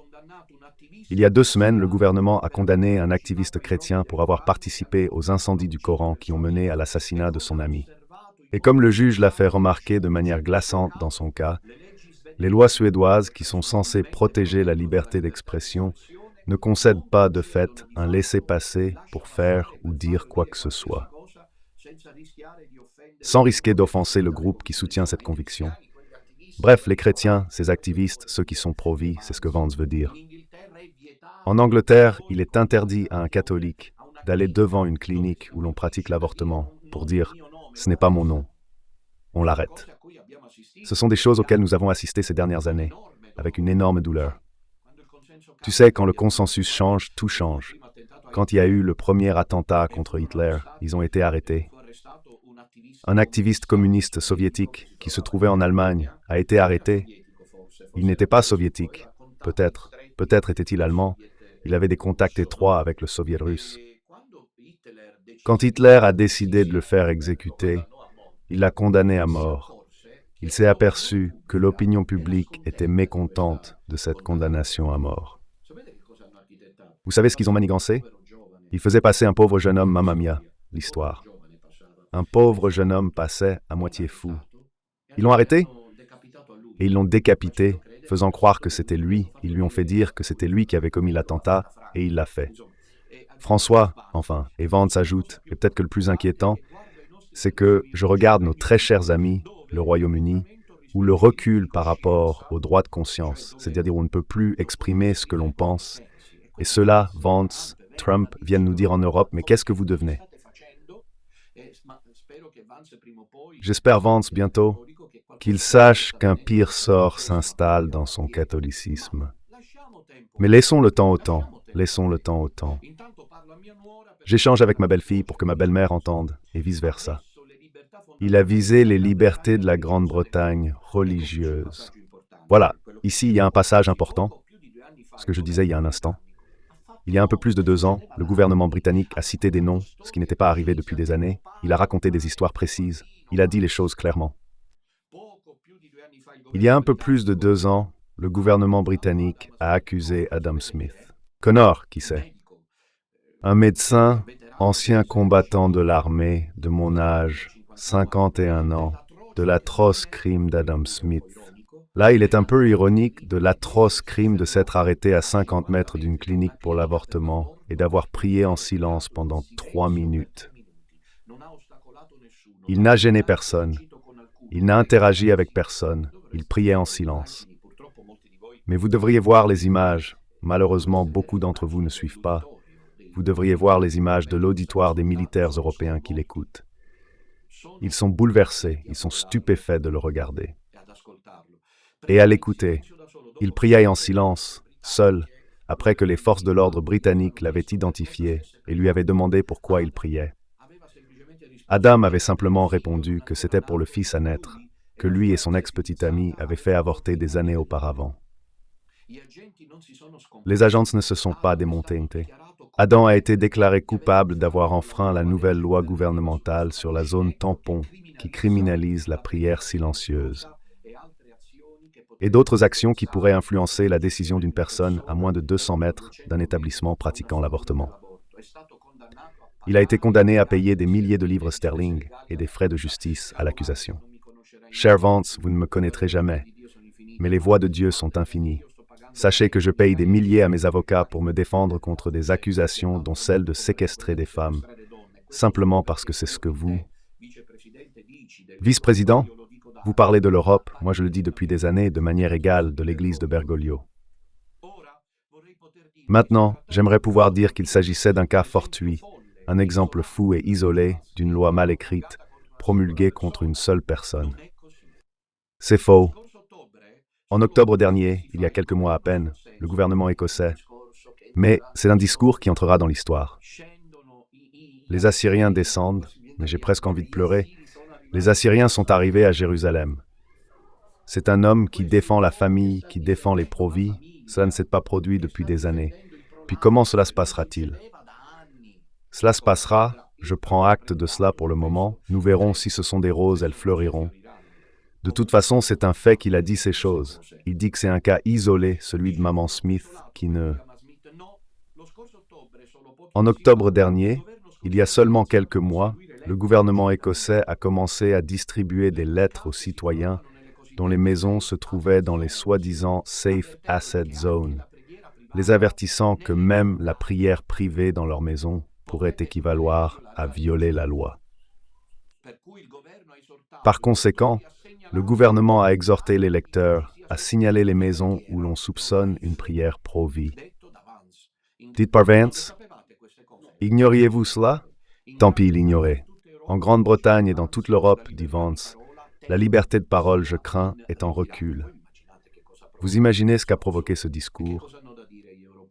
Speaker 1: Il y a 2 semaines, le gouvernement a condamné un activiste chrétien pour avoir participé aux incendies du Coran qui ont mené à l'assassinat de son ami. Et comme le juge l'a fait remarquer de manière glaçante dans son cas, les lois suédoises qui sont censées protéger la liberté d'expression ne concèdent pas de fait un laissez-passer pour faire ou dire quoi que ce soit, sans risquer d'offenser le groupe qui soutient cette conviction. Bref, les chrétiens, ces activistes, ceux qui sont pro-vie, c'est ce que Vance veut dire. En Angleterre, il est interdit à un catholique d'aller devant une clinique où l'on pratique l'avortement pour dire « ce n'est pas mon nom ». On l'arrête. Ce sont des choses auxquelles nous avons assisté ces dernières années, avec une énorme douleur. Tu sais, quand le consensus change, tout change. Quand il y a eu le premier attentat contre Hitler, ils ont été arrêtés. Un activiste communiste soviétique qui se trouvait en Allemagne a été arrêté. Il n'était pas soviétique, peut-être. Peut-être était-il allemand. Il avait des contacts étroits avec le soviet russe. Quand Hitler a décidé de le faire exécuter, il l'a condamné à mort. Il s'est aperçu que l'opinion publique était mécontente de cette condamnation à mort. Vous savez ce qu'ils ont manigancé? Ils faisaient passer un pauvre jeune homme, mamma mia, l'histoire. Un pauvre jeune homme passait à moitié fou. Ils l'ont arrêté et ils l'ont décapité, faisant croire que c'était lui. Ils lui ont fait dire que c'était lui qui avait commis l'attentat et il l'a fait. François, enfin, et Vance ajoute, et peut-être que le plus inquiétant, c'est que je regarde nos très chers amis, le Royaume-Uni, où le recul par rapport au droit de conscience, c'est-à-dire où on ne peut plus exprimer ce que l'on pense, et cela, Vance, Trump viennent nous dire en Europe, mais qu'est-ce que vous devenez? J'espère, Vance, bientôt, qu'il sache qu'un pire sort s'installe dans son catholicisme. Mais laissons le temps au temps, laissons le temps au temps. J'échange avec ma belle-fille pour que ma belle-mère entende, et vice-versa. Il a visé les libertés de la Grande-Bretagne religieuse. Voilà, ici il y a un passage important, ce que je disais il y a un instant. Il y a un peu plus de 2 ans, le gouvernement britannique a cité des noms, ce qui n'était pas arrivé depuis des années. Il a raconté des histoires précises. Il a dit les choses clairement. Il y a un peu plus de 2 ans, le gouvernement britannique a accusé Adam Smith. Connor, qui sait? Un médecin, ancien combattant de l'armée, de mon âge, 51 ans, de l'atroce crime d'Adam Smith. Là, il est un peu ironique de l'atroce crime de s'être arrêté à 50 mètres d'une clinique pour l'avortement et d'avoir prié en silence pendant 3 minutes. Il n'a gêné personne. Il n'a interagi avec personne. Il priait en silence. Mais vous devriez voir les images. Malheureusement, beaucoup d'entre vous ne suivent pas. Vous devriez voir les images de l'auditoire des militaires européens qui l'écoutent. Ils sont bouleversés, ils sont stupéfaits de le regarder. Et à l'écouter, il priait en silence, seul, après que les forces de l'ordre britanniques l'avaient identifié et lui avaient demandé pourquoi il priait. Adam avait simplement répondu que c'était pour le fils à naître, que lui et son ex-petite amie avaient fait avorter des années auparavant. Les agences ne se sont pas démontées. Adam a été déclaré coupable d'avoir enfreint la nouvelle loi gouvernementale sur la zone tampon qui criminalise la prière silencieuse et d'autres actions qui pourraient influencer la décision d'une personne à moins de 200 mètres d'un établissement pratiquant l'avortement. Il a été condamné à payer des milliers de livres sterling et des frais de justice à l'accusation. Cher Vance, vous ne me connaîtrez jamais, mais les voies de Dieu sont infinies. Sachez que je paye des milliers à mes avocats pour me défendre contre des accusations dont celle de séquestrer des femmes, simplement parce que c'est ce que vous... Vice-président, vous parlez de l'Europe, moi je le dis depuis des années de manière égale de l'église de Bergoglio. Maintenant, j'aimerais pouvoir dire qu'il s'agissait d'un cas fortuit, un exemple fou et isolé d'une loi mal écrite, promulguée contre une seule personne. C'est faux. En octobre dernier, il y a quelques mois à peine, le gouvernement écossais, mais c'est un discours qui entrera dans l'histoire. Les Assyriens descendent, mais j'ai presque envie de pleurer. Les Assyriens sont arrivés à Jérusalem. C'est un homme qui défend la famille, qui défend les pro-vie. Cela ne s'est pas produit depuis des années. Puis comment cela se passera-t-il? Cela se passera, je prends acte de cela pour le moment. Nous verrons si ce sont des roses, elles fleuriront. De toute façon, c'est un fait qu'il a dit ces choses. Il dit que c'est un cas isolé, celui de Maman Smith, qui ne... En octobre dernier, il y a seulement quelques mois, le gouvernement écossais a commencé à distribuer des lettres aux citoyens dont les maisons se trouvaient dans les soi-disant Safe Asset Zones, les avertissant que même la prière privée dans leur maison pourrait équivaloir à violer la loi. Par conséquent, le gouvernement a exhorté les lecteurs à signaler les maisons où l'on soupçonne une prière pro-vie. Dites par Vance, ignoriez-vous cela? Tant pis, l'ignorer. En Grande-Bretagne et dans toute l'Europe, dit Vance, la liberté de parole, je crains, est en recul. Vous imaginez ce qu'a provoqué ce discours?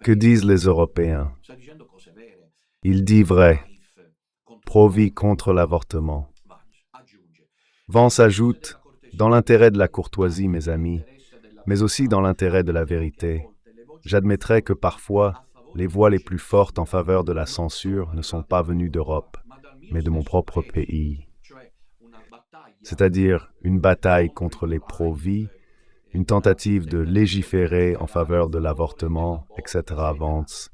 Speaker 1: Que disent les Européens? Il dit vrai. Pro-vie contre l'avortement. Vance ajoute, dans l'intérêt de la courtoisie, mes amis, mais aussi dans l'intérêt de la vérité, j'admettrai que parfois, les voix les plus fortes en faveur de la censure ne sont pas venues d'Europe, mais de mon propre pays. c'est-à-dire une bataille contre les pro-vie, une tentative de légiférer en faveur de l'avortement, etc. Vance.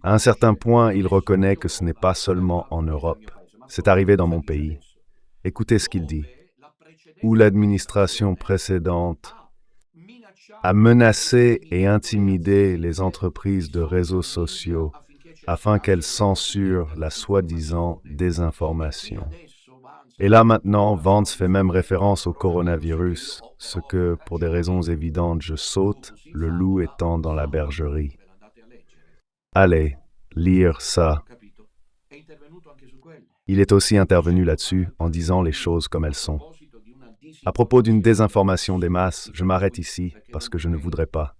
Speaker 1: À un certain point, il reconnaît que ce n'est pas seulement en Europe. C'est arrivé dans mon pays. Écoutez ce qu'il dit. Où l'administration précédente a menacé et intimidé les entreprises de réseaux sociaux afin qu'elles censurent la soi-disant désinformation. Et là maintenant, Vance fait même référence au coronavirus, ce que, pour des raisons évidentes, je saute, le loup étant dans la bergerie. Allez, lire ça. Il est aussi intervenu là-dessus en disant les choses comme elles sont. À propos d'une désinformation des masses, je m'arrête ici parce que je ne voudrais pas.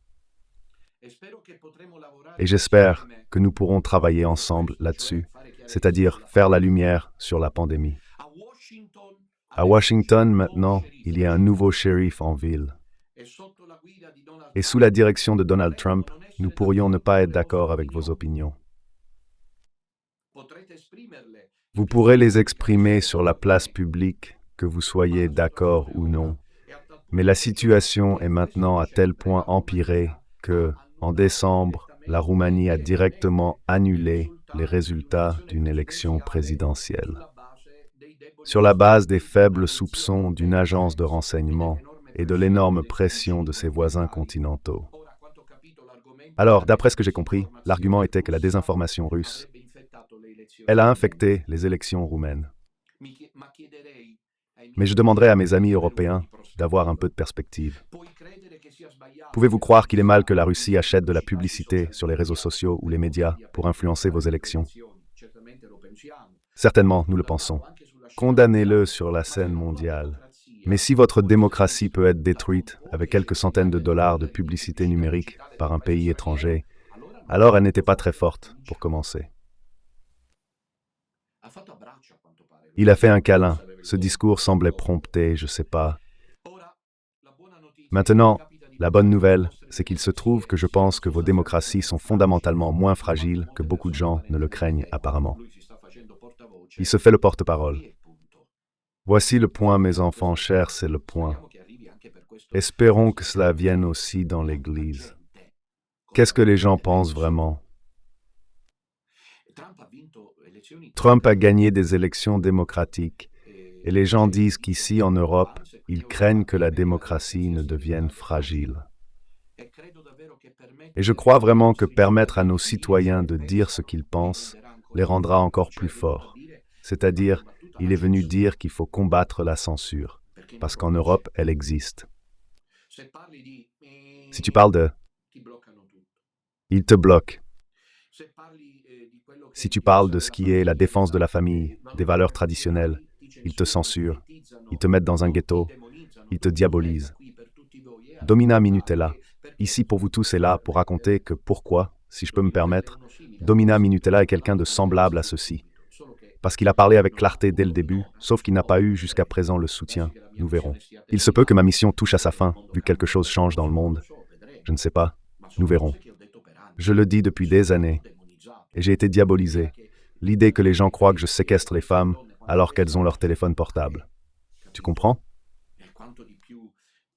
Speaker 1: Et j'espère que nous pourrons travailler ensemble là-dessus, c'est-à-dire faire la lumière sur la pandémie. À Washington, maintenant, il y a un nouveau shérif en ville. Et sous la direction de Donald Trump, nous pourrions ne pas être d'accord avec vos opinions. Vous pourrez les exprimer sur la place publique, que vous soyez d'accord ou non. Mais la situation est maintenant à tel point empirée que, en décembre, la Roumanie a directement annulé les résultats d'une élection présidentielle. Sur la base des faibles soupçons d'une agence de renseignement et de l'énorme pression de ses voisins continentaux. Alors, d'après ce que j'ai compris, l'argument était que la désinformation russe, elle a infecté les élections roumaines. Mais je demanderai à mes amis européens d'avoir un peu de perspective. Pouvez-vous croire qu'il est mal que la Russie achète de la publicité sur les réseaux sociaux ou les médias pour influencer vos élections? Certainement, nous le pensons. Condamnez-le sur la scène mondiale. Mais si votre démocratie peut être détruite avec quelques centaines de dollars de publicité numérique par un pays étranger, alors elle n'était pas très forte, pour commencer. Il a fait un câlin. Ce discours semblait prompter, je ne sais pas. Maintenant, la bonne nouvelle, c'est qu'il se trouve que je pense que vos démocraties sont fondamentalement moins fragiles que beaucoup de gens ne le craignent apparemment. Il se fait le porte-parole. Voici le point, mes enfants chers, c'est le point. Espérons que cela vienne aussi dans l'Église. Qu'est-ce que les gens pensent vraiment? Trump a gagné des élections démocratiques et les gens disent qu'ici, en Europe, ils craignent que la démocratie ne devienne fragile. Et je crois vraiment que permettre à nos citoyens de dire ce qu'ils pensent les rendra encore plus forts. C'est-à-dire, il est venu dire qu'il faut combattre la censure, parce qu'en Europe, elle existe. Si tu parles de « il te bloque », si tu parles de ce qui est la défense de la famille, des valeurs traditionnelles, ils te censurent, ils te mettent dans un ghetto, ils te diabolisent. Domina Minutella, ici pour vous tous, est là pour raconter que pourquoi, si je peux me permettre, Domina Minutella est quelqu'un de semblable à ceci. Parce qu'il a parlé avec clarté dès le début, sauf qu'il n'a pas eu jusqu'à présent le soutien. Nous verrons. Il se peut que ma mission touche à sa fin, vu que quelque chose change dans le monde. Je ne sais pas. Nous verrons. Je le dis depuis des années. Et j'ai été diabolisé. L'idée que les gens croient que je séquestre les femmes alors qu'elles ont leur téléphone portable. Tu comprends?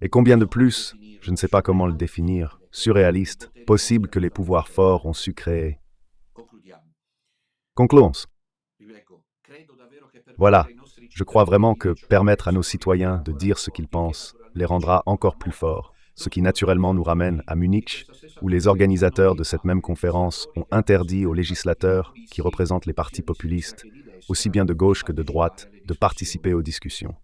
Speaker 1: Et combien de plus, je ne sais pas comment le définir, surréaliste, possible que les pouvoirs forts ont su créer. Concluons. Voilà, je crois vraiment que permettre à nos citoyens de dire ce qu'ils pensent les rendra encore plus forts, ce qui naturellement nous ramène à Munich, où les organisateurs de cette même conférence ont interdit aux législateurs, qui représentent les partis populistes, aussi bien de gauche que de droite, de participer aux discussions.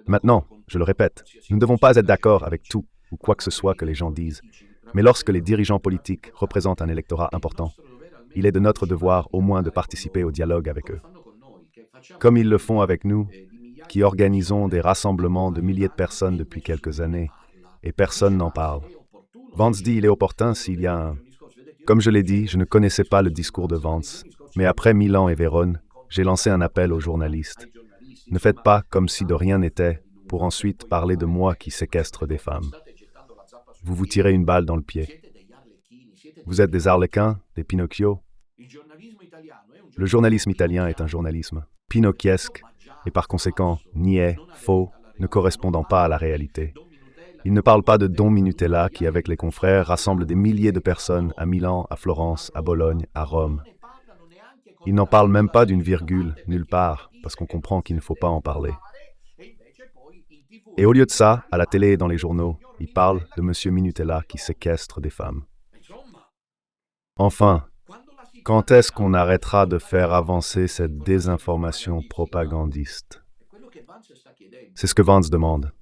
Speaker 1: Maintenant, je le répète, nous ne devons pas être d'accord avec tout ou quoi que ce soit que les gens disent, mais lorsque les dirigeants politiques représentent un électorat important, il est de notre devoir au moins de participer au dialogue avec eux. Comme ils le font avec nous, qui organisons des rassemblements de milliers de personnes depuis quelques années, et personne n'en parle. Vance dit il est opportun s'il y a un... Comme je l'ai dit, je ne connaissais pas le discours de Vance, mais après Milan et Vérone, j'ai lancé un appel aux journalistes. Ne faites pas comme si de rien n'était, pour ensuite parler de moi qui séquestre des femmes. Vous vous tirez une balle dans le pied. Vous êtes des arlequins, des Pinocchio. Le journalisme italien est un journalisme pinocchiesque, et par conséquent niais, faux, ne correspondant pas à la réalité. Il ne parle pas de Don Minutella qui, avec les confrères, rassemble des milliers de personnes à Milan, à Florence, à Bologne, à Rome. Il n'en parle même pas d'une virgule, nulle part, parce qu'on comprend qu'il ne faut pas en parler. Et au lieu de ça, à la télé et dans les journaux, il parle de Monsieur Minutella qui séquestre des femmes. Enfin, quand est-ce qu'on arrêtera de faire avancer cette désinformation propagandiste? C'est ce que Vance demande.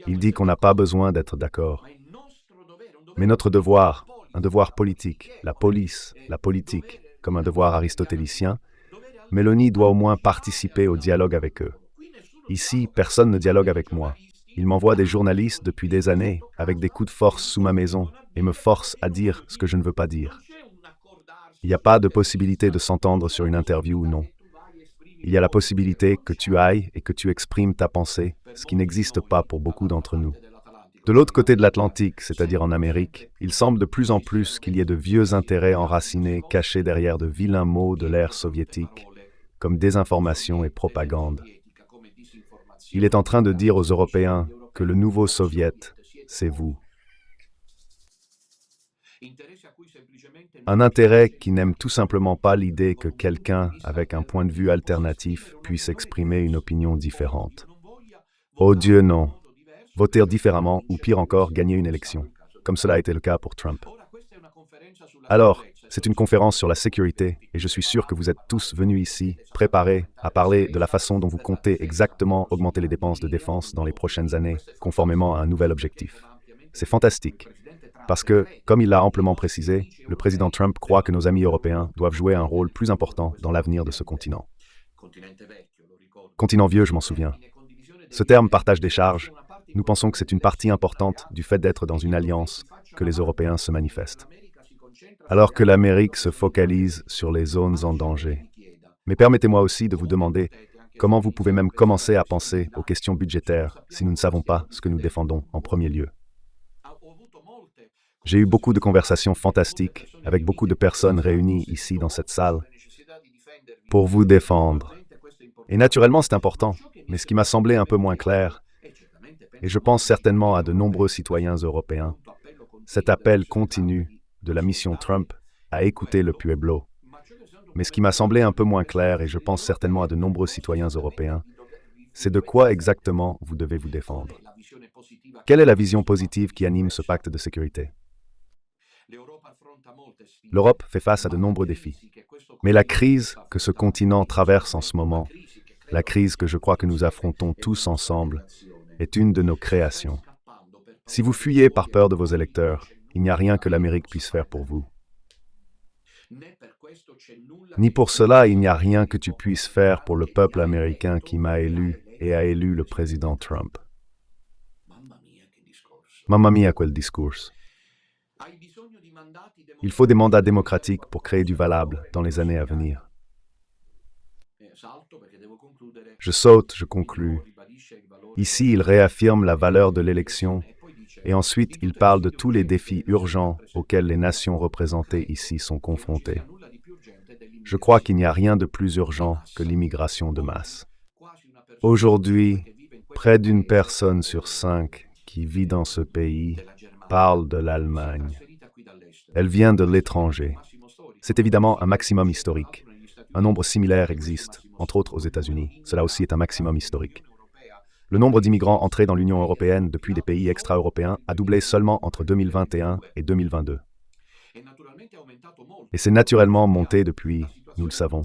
Speaker 1: Il dit qu'on n'a pas besoin d'être d'accord. Mais notre devoir, un devoir politique, la politique, comme un devoir aristotélicien, Meloni doit au moins participer au dialogue avec eux. Ici, personne ne dialogue avec moi. Il m'envoie des journalistes depuis des années, avec des coups de force sous ma maison, et me force à dire ce que je ne veux pas dire. Il n'y a pas de possibilité de s'entendre sur une interview ou non. Il y a la possibilité que tu ailles et que tu exprimes ta pensée, ce qui n'existe pas pour beaucoup d'entre nous. De l'autre côté de l'Atlantique, c'est-à-dire en Amérique, il semble de plus en plus qu'il y ait de vieux intérêts enracinés cachés derrière de vilains mots de l'ère soviétique, comme désinformation et propagande. Il est en train de dire aux Européens que le nouveau Soviet, c'est vous. Un intérêt qui n'aime tout simplement pas l'idée que quelqu'un avec un point de vue alternatif puisse exprimer une opinion différente. Oh Dieu, non. Voter différemment ou pire encore, gagner une élection, comme cela a été le cas pour Trump. Alors, c'est une conférence sur la sécurité et je suis sûr que vous êtes tous venus ici, préparés à parler de la façon dont vous comptez exactement augmenter les dépenses de défense dans les prochaines années, conformément à un nouvel objectif. C'est fantastique, parce que, comme il l'a amplement précisé, le président Trump croit que nos amis européens doivent jouer un rôle plus important dans l'avenir de ce continent. Continent vieux, je m'en souviens. Ce terme partage des charges, nous pensons que c'est une partie importante du fait d'être dans une alliance que les Européens se manifestent. Alors que l'Amérique se focalise sur les zones en danger. Mais permettez-moi aussi de vous demander comment vous pouvez même commencer à penser aux questions budgétaires si nous ne savons pas ce que nous défendons en premier lieu. J'ai eu beaucoup de conversations fantastiques avec beaucoup de personnes réunies ici dans cette salle pour vous défendre. Et naturellement, c'est important, mais ce qui m'a semblé un peu moins clair, et je pense certainement à de nombreux citoyens européens, cet appel continu de la mission Trump à écouter le pueblo. Mais ce qui m'a semblé un peu moins clair, et je pense certainement à de nombreux citoyens européens, c'est de quoi exactement vous devez vous défendre. Quelle est la vision positive qui anime ce pacte de sécurité? L'Europe fait face à de nombreux défis. Mais la crise que ce continent traverse en ce moment, la crise que je crois que nous affrontons tous ensemble, est une de nos créations. Si vous fuyez par peur de vos électeurs, il n'y a rien que l'Amérique puisse faire pour vous. Ni pour cela, il n'y a rien que tu puisses faire pour le peuple américain qui m'a élu et a élu le président Trump. Mamma mia, quel discours. Il faut des mandats démocratiques pour créer du valable dans les années à venir. Je saute, je conclus. Ici, il réaffirme la valeur de l'élection et ensuite il parle de tous les défis urgents auxquels les nations représentées ici sont confrontées. Je crois qu'il n'y a rien de plus urgent que l'immigration de masse. Aujourd'hui, près d'une personne sur 5 qui vit dans ce pays parle de l'Allemagne. Elle vient de l'étranger. C'est évidemment un maximum historique. Un nombre similaire existe, entre autres aux États-Unis. Cela aussi est un maximum historique. Le nombre d'immigrants entrés dans l'Union européenne depuis des pays extra-européens a doublé seulement entre 2021 et 2022. Et c'est naturellement monté depuis, nous le savons.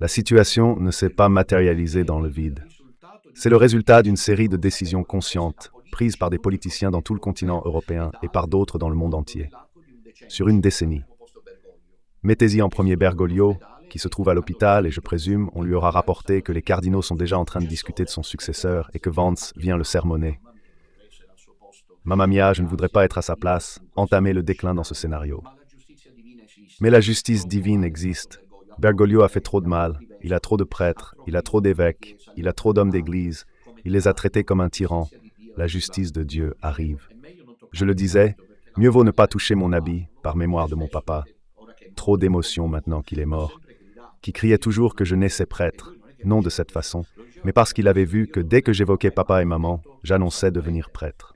Speaker 1: La situation ne s'est pas matérialisée dans le vide. C'est le résultat d'une série de décisions conscientes, prises par des politiciens dans tout le continent européen et par d'autres dans le monde entier, sur une décennie. Mettez-y en premier Bergoglio, qui se trouve à l'hôpital, et je présume, on lui aura rapporté que les cardinaux sont déjà en train de discuter de son successeur et que Vance vient le sermonner. Mamma mia, je ne voudrais pas être à sa place, entamer le déclin dans ce scénario. Mais la justice divine existe. Bergoglio a fait trop de mal, il a trop de prêtres, il a trop d'évêques, il a trop d'hommes d'église, il les a traités comme un tyran. La justice de Dieu arrive. Je le disais, mieux vaut ne pas toucher mon habit, par mémoire de mon papa. Trop d'émotions maintenant qu'il est mort. qui criait toujours que je naissais prêtre, non de cette façon, mais parce qu'il avait vu que dès que j'évoquais papa et maman, j'annonçais devenir prêtre.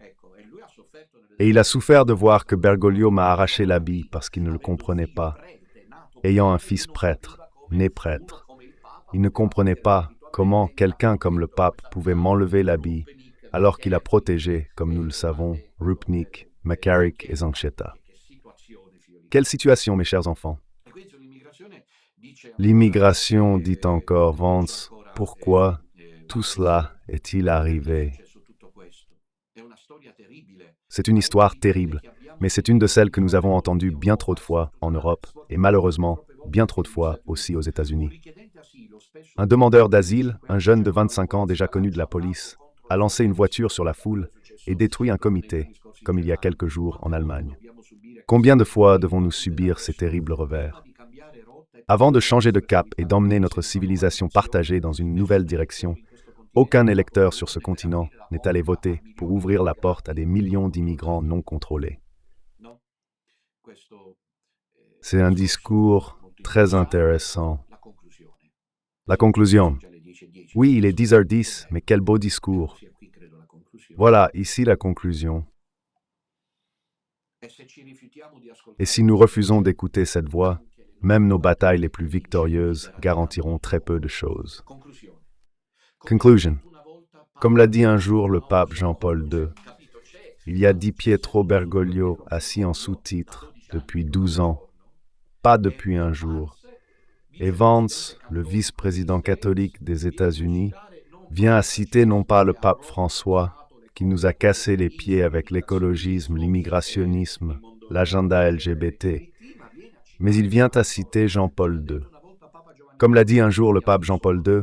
Speaker 1: Et il a souffert de voir que Bergoglio m'a arraché l'habit parce qu'il ne le comprenait pas, ayant un fils prêtre, né prêtre. Il ne comprenait pas comment quelqu'un comme le pape pouvait m'enlever l'habit alors qu'il a protégé, comme nous le savons, Rupnik, McCarrick et Zanchetta. Quelle situation, mes chers enfants? L'immigration, dit encore Vance, pourquoi tout cela est-il arrivé? C'est une histoire terrible, mais c'est une de celles que nous avons entendues bien trop de fois en Europe et malheureusement bien trop de fois aussi aux États-Unis. Un demandeur d'asile, un jeune de 25 ans déjà connu de la police, a lancé une voiture sur la foule et détruit un comité, comme il y a quelques jours en Allemagne. Combien de fois devons-nous subir ces terribles revers? Avant de changer de cap et d'emmener notre civilisation partagée dans une nouvelle direction, aucun électeur sur ce continent n'est allé voter pour ouvrir la porte à des millions d'immigrants non contrôlés. C'est un discours très intéressant. La conclusion. Oui, il est 10h10, mais quel beau discours. Voilà, ici la conclusion. Et si nous refusons d'écouter cette voix, même nos batailles les plus victorieuses garantiront très peu de choses. Conclusion. Comme l'a dit un jour le pape Jean-Paul II, il y a Di Pietro Bergoglio assis en sous-titre depuis 12 ans, pas depuis un jour. Et Vance, le vice-président catholique des États-Unis, vient à citer non pas le pape François, qui nous a cassé les pieds avec l'écologisme, l'immigrationnisme, l'agenda LGBT, mais il vient à citer Jean-Paul II. Comme l'a dit un jour le pape Jean-Paul II,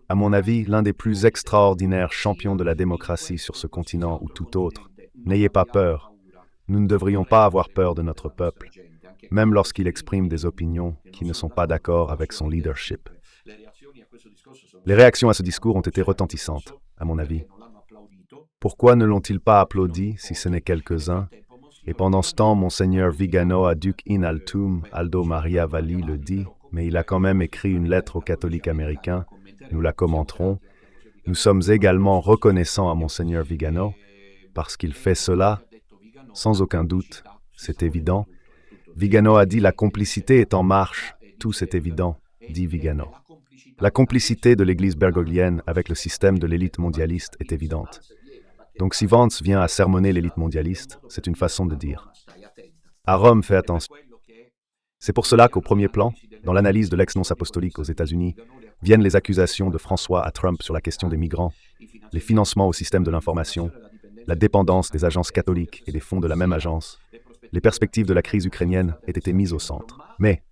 Speaker 1: à mon avis, l'un des plus extraordinaires champions de la démocratie sur ce continent ou tout autre. N'ayez pas peur. Nous ne devrions pas avoir peur de notre peuple, même lorsqu'il exprime des opinions qui ne sont pas d'accord avec son leadership. Les réactions à ce discours ont été retentissantes, à mon avis. Pourquoi ne l'ont-ils pas applaudi, si ce n'est quelques-uns? Et pendant ce temps, Monseigneur Vigano a duc in altum, Aldo Maria Valli le dit, mais il a quand même écrit une lettre aux catholiques américains. Nous la commenterons. Nous sommes également reconnaissants à Monseigneur Vigano, parce qu'il fait cela, sans aucun doute, c'est évident. Vigano a dit « La complicité est en marche, tout c'est évident », dit Vigano. La complicité de l'Église bergoglienne avec le système de l'élite mondialiste est évidente. Donc si Vance vient à sermonner l'élite mondialiste, c'est une façon de dire. À Rome, fais attention. C'est pour cela qu'au premier plan, dans l'analyse de l'ex-nonce apostolique aux États-Unis, viennent les accusations de François à Trump sur la question des migrants, les financements au système de l'information, la dépendance des agences catholiques et des fonds de la même agence. Les perspectives de la crise ukrainienne aient été mises au centre. Mais,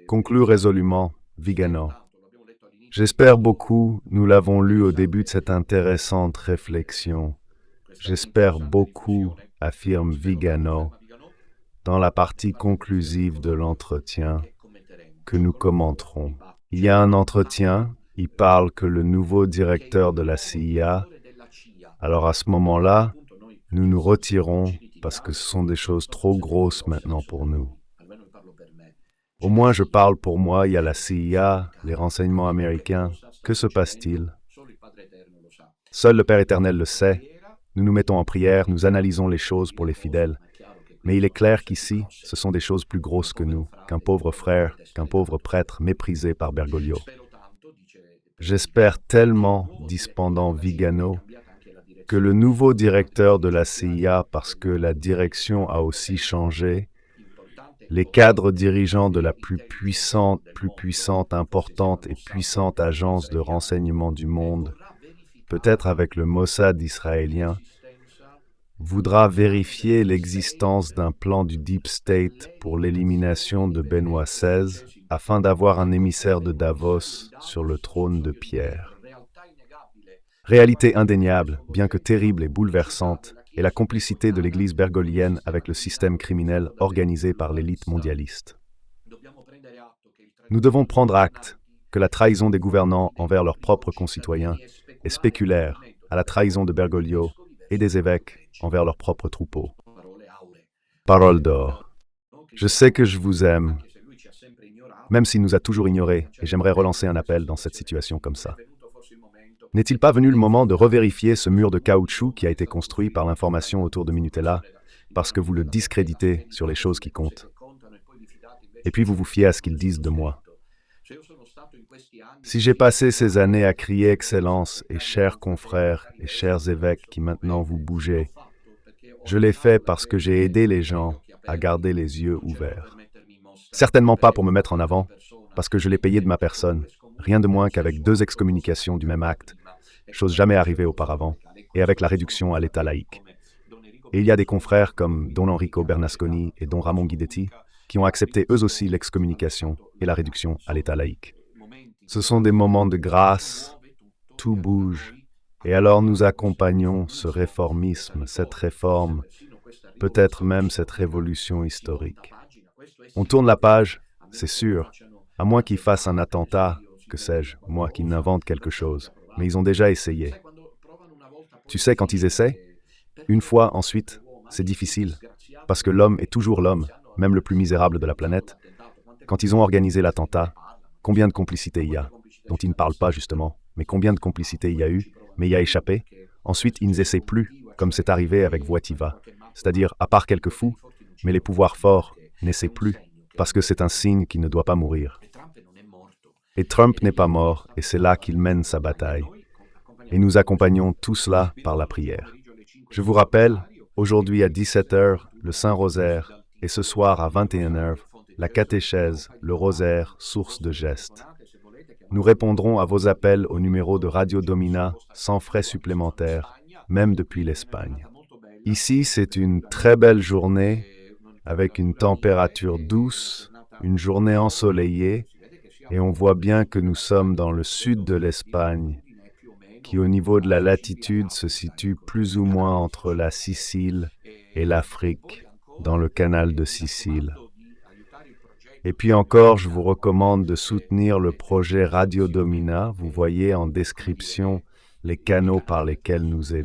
Speaker 1: conclut résolument Vigano. J'espère beaucoup, nous l'avons lu au début de cette intéressante réflexion. J'espère beaucoup, affirme Vigano, dans la partie conclusive de l'entretien que nous commenterons. Il y a un entretien, il parle que le nouveau directeur de la CIA, alors à ce moment-là, nous nous retirons parce que ce sont des choses trop grosses maintenant pour nous. Au moins je parle pour moi, il y a la CIA, les renseignements américains. Que se passe-t-il? Seul le Père éternel le sait. Nous nous mettons en prière, nous analysons les choses pour les fidèles. Mais il est clair qu'ici, ce sont des choses plus grosses que nous, qu'un pauvre frère, qu'un pauvre prêtre méprisé par Bergoglio. J'espère tellement, dit cependant Vigano, que le nouveau directeur de la CIA, parce que la direction a aussi changé, les cadres dirigeants de la plus puissante, importante et puissante agence de renseignement du monde, peut-être avec le Mossad israélien, voudra vérifier l'existence d'un plan du Deep State pour l'élimination de Benoît XVI afin d'avoir un émissaire de Davos sur le trône de pierre. Réalité indéniable, bien que terrible et bouleversante, est la complicité de l'Église bergoglienne avec le système criminel organisé par l'élite mondialiste. Nous devons prendre acte que la trahison des gouvernants envers leurs propres concitoyens est spéculaire à la trahison de Bergoglio et des évêques envers leurs propres troupeaux. Parole d'or. Je sais que je vous aime. même s'il nous a toujours ignorés, et j'aimerais relancer un appel dans cette situation comme ça. N'est-il pas venu le moment de revérifier ce mur de caoutchouc qui a été construit par l'information autour de Minutella, parce que vous le discréditez sur les choses qui comptent? Et puis vous vous fiez à ce qu'ils disent de moi. Si j'ai passé ces années à crier excellence et chers confrères et chers évêques qui maintenant vous bougez, je l'ai fait parce que j'ai aidé les gens à garder les yeux ouverts. Certainement pas pour me mettre en avant, parce que je l'ai payé de ma personne, rien de moins qu'avec 2 excommunications du même acte, chose jamais arrivée auparavant, et avec la réduction à l'état laïque. Et il y a des confrères comme Don Enrico Bernasconi et Don Ramon Guidetti qui ont accepté eux aussi l'excommunication et la réduction à l'état laïque. Ce sont des moments de grâce, tout bouge, et alors nous accompagnons ce réformisme, cette réforme, peut-être même cette révolution historique. On tourne la page, c'est sûr, à moins qu'ils fassent un attentat, que sais-je, moi qu'ils n'inventent quelque chose, mais ils ont déjà essayé. Tu sais, quand ils essaient, une fois, ensuite, c'est difficile, parce que l'homme est toujours l'homme, même le plus misérable de la planète. Quand ils ont organisé l'attentat, combien de complicité il y a, dont ils ne parlent pas justement, mais combien de complicité il y a eu, mais il y a échappé. Ensuite, ils n'essaient plus, comme c'est arrivé avec Wojtyła, c'est-à-dire à part quelques fous, mais les pouvoirs forts n'essaient plus, parce que c'est un signe qu'il ne doit pas mourir. Et Trump n'est pas mort, et c'est là qu'il mène sa bataille. Et nous accompagnons tout cela par la prière. Je vous rappelle, aujourd'hui à 17h, le Saint-Rosaire, et ce soir à 21h, la catéchèse, le rosaire, source de gestes. Nous répondrons à vos appels au numéro de Radio Domina sans frais supplémentaires, même depuis l'Espagne. Ici, c'est une très belle journée, avec une température douce, une journée ensoleillée, et on voit bien que nous sommes dans le sud de l'Espagne, qui au niveau de la latitude se situe plus ou moins entre la Sicile et l'Afrique, dans le canal de Sicile. Et puis encore, je vous recommande de soutenir le projet Radio Domina. Vous voyez en description les canaux par lesquels nous aidons.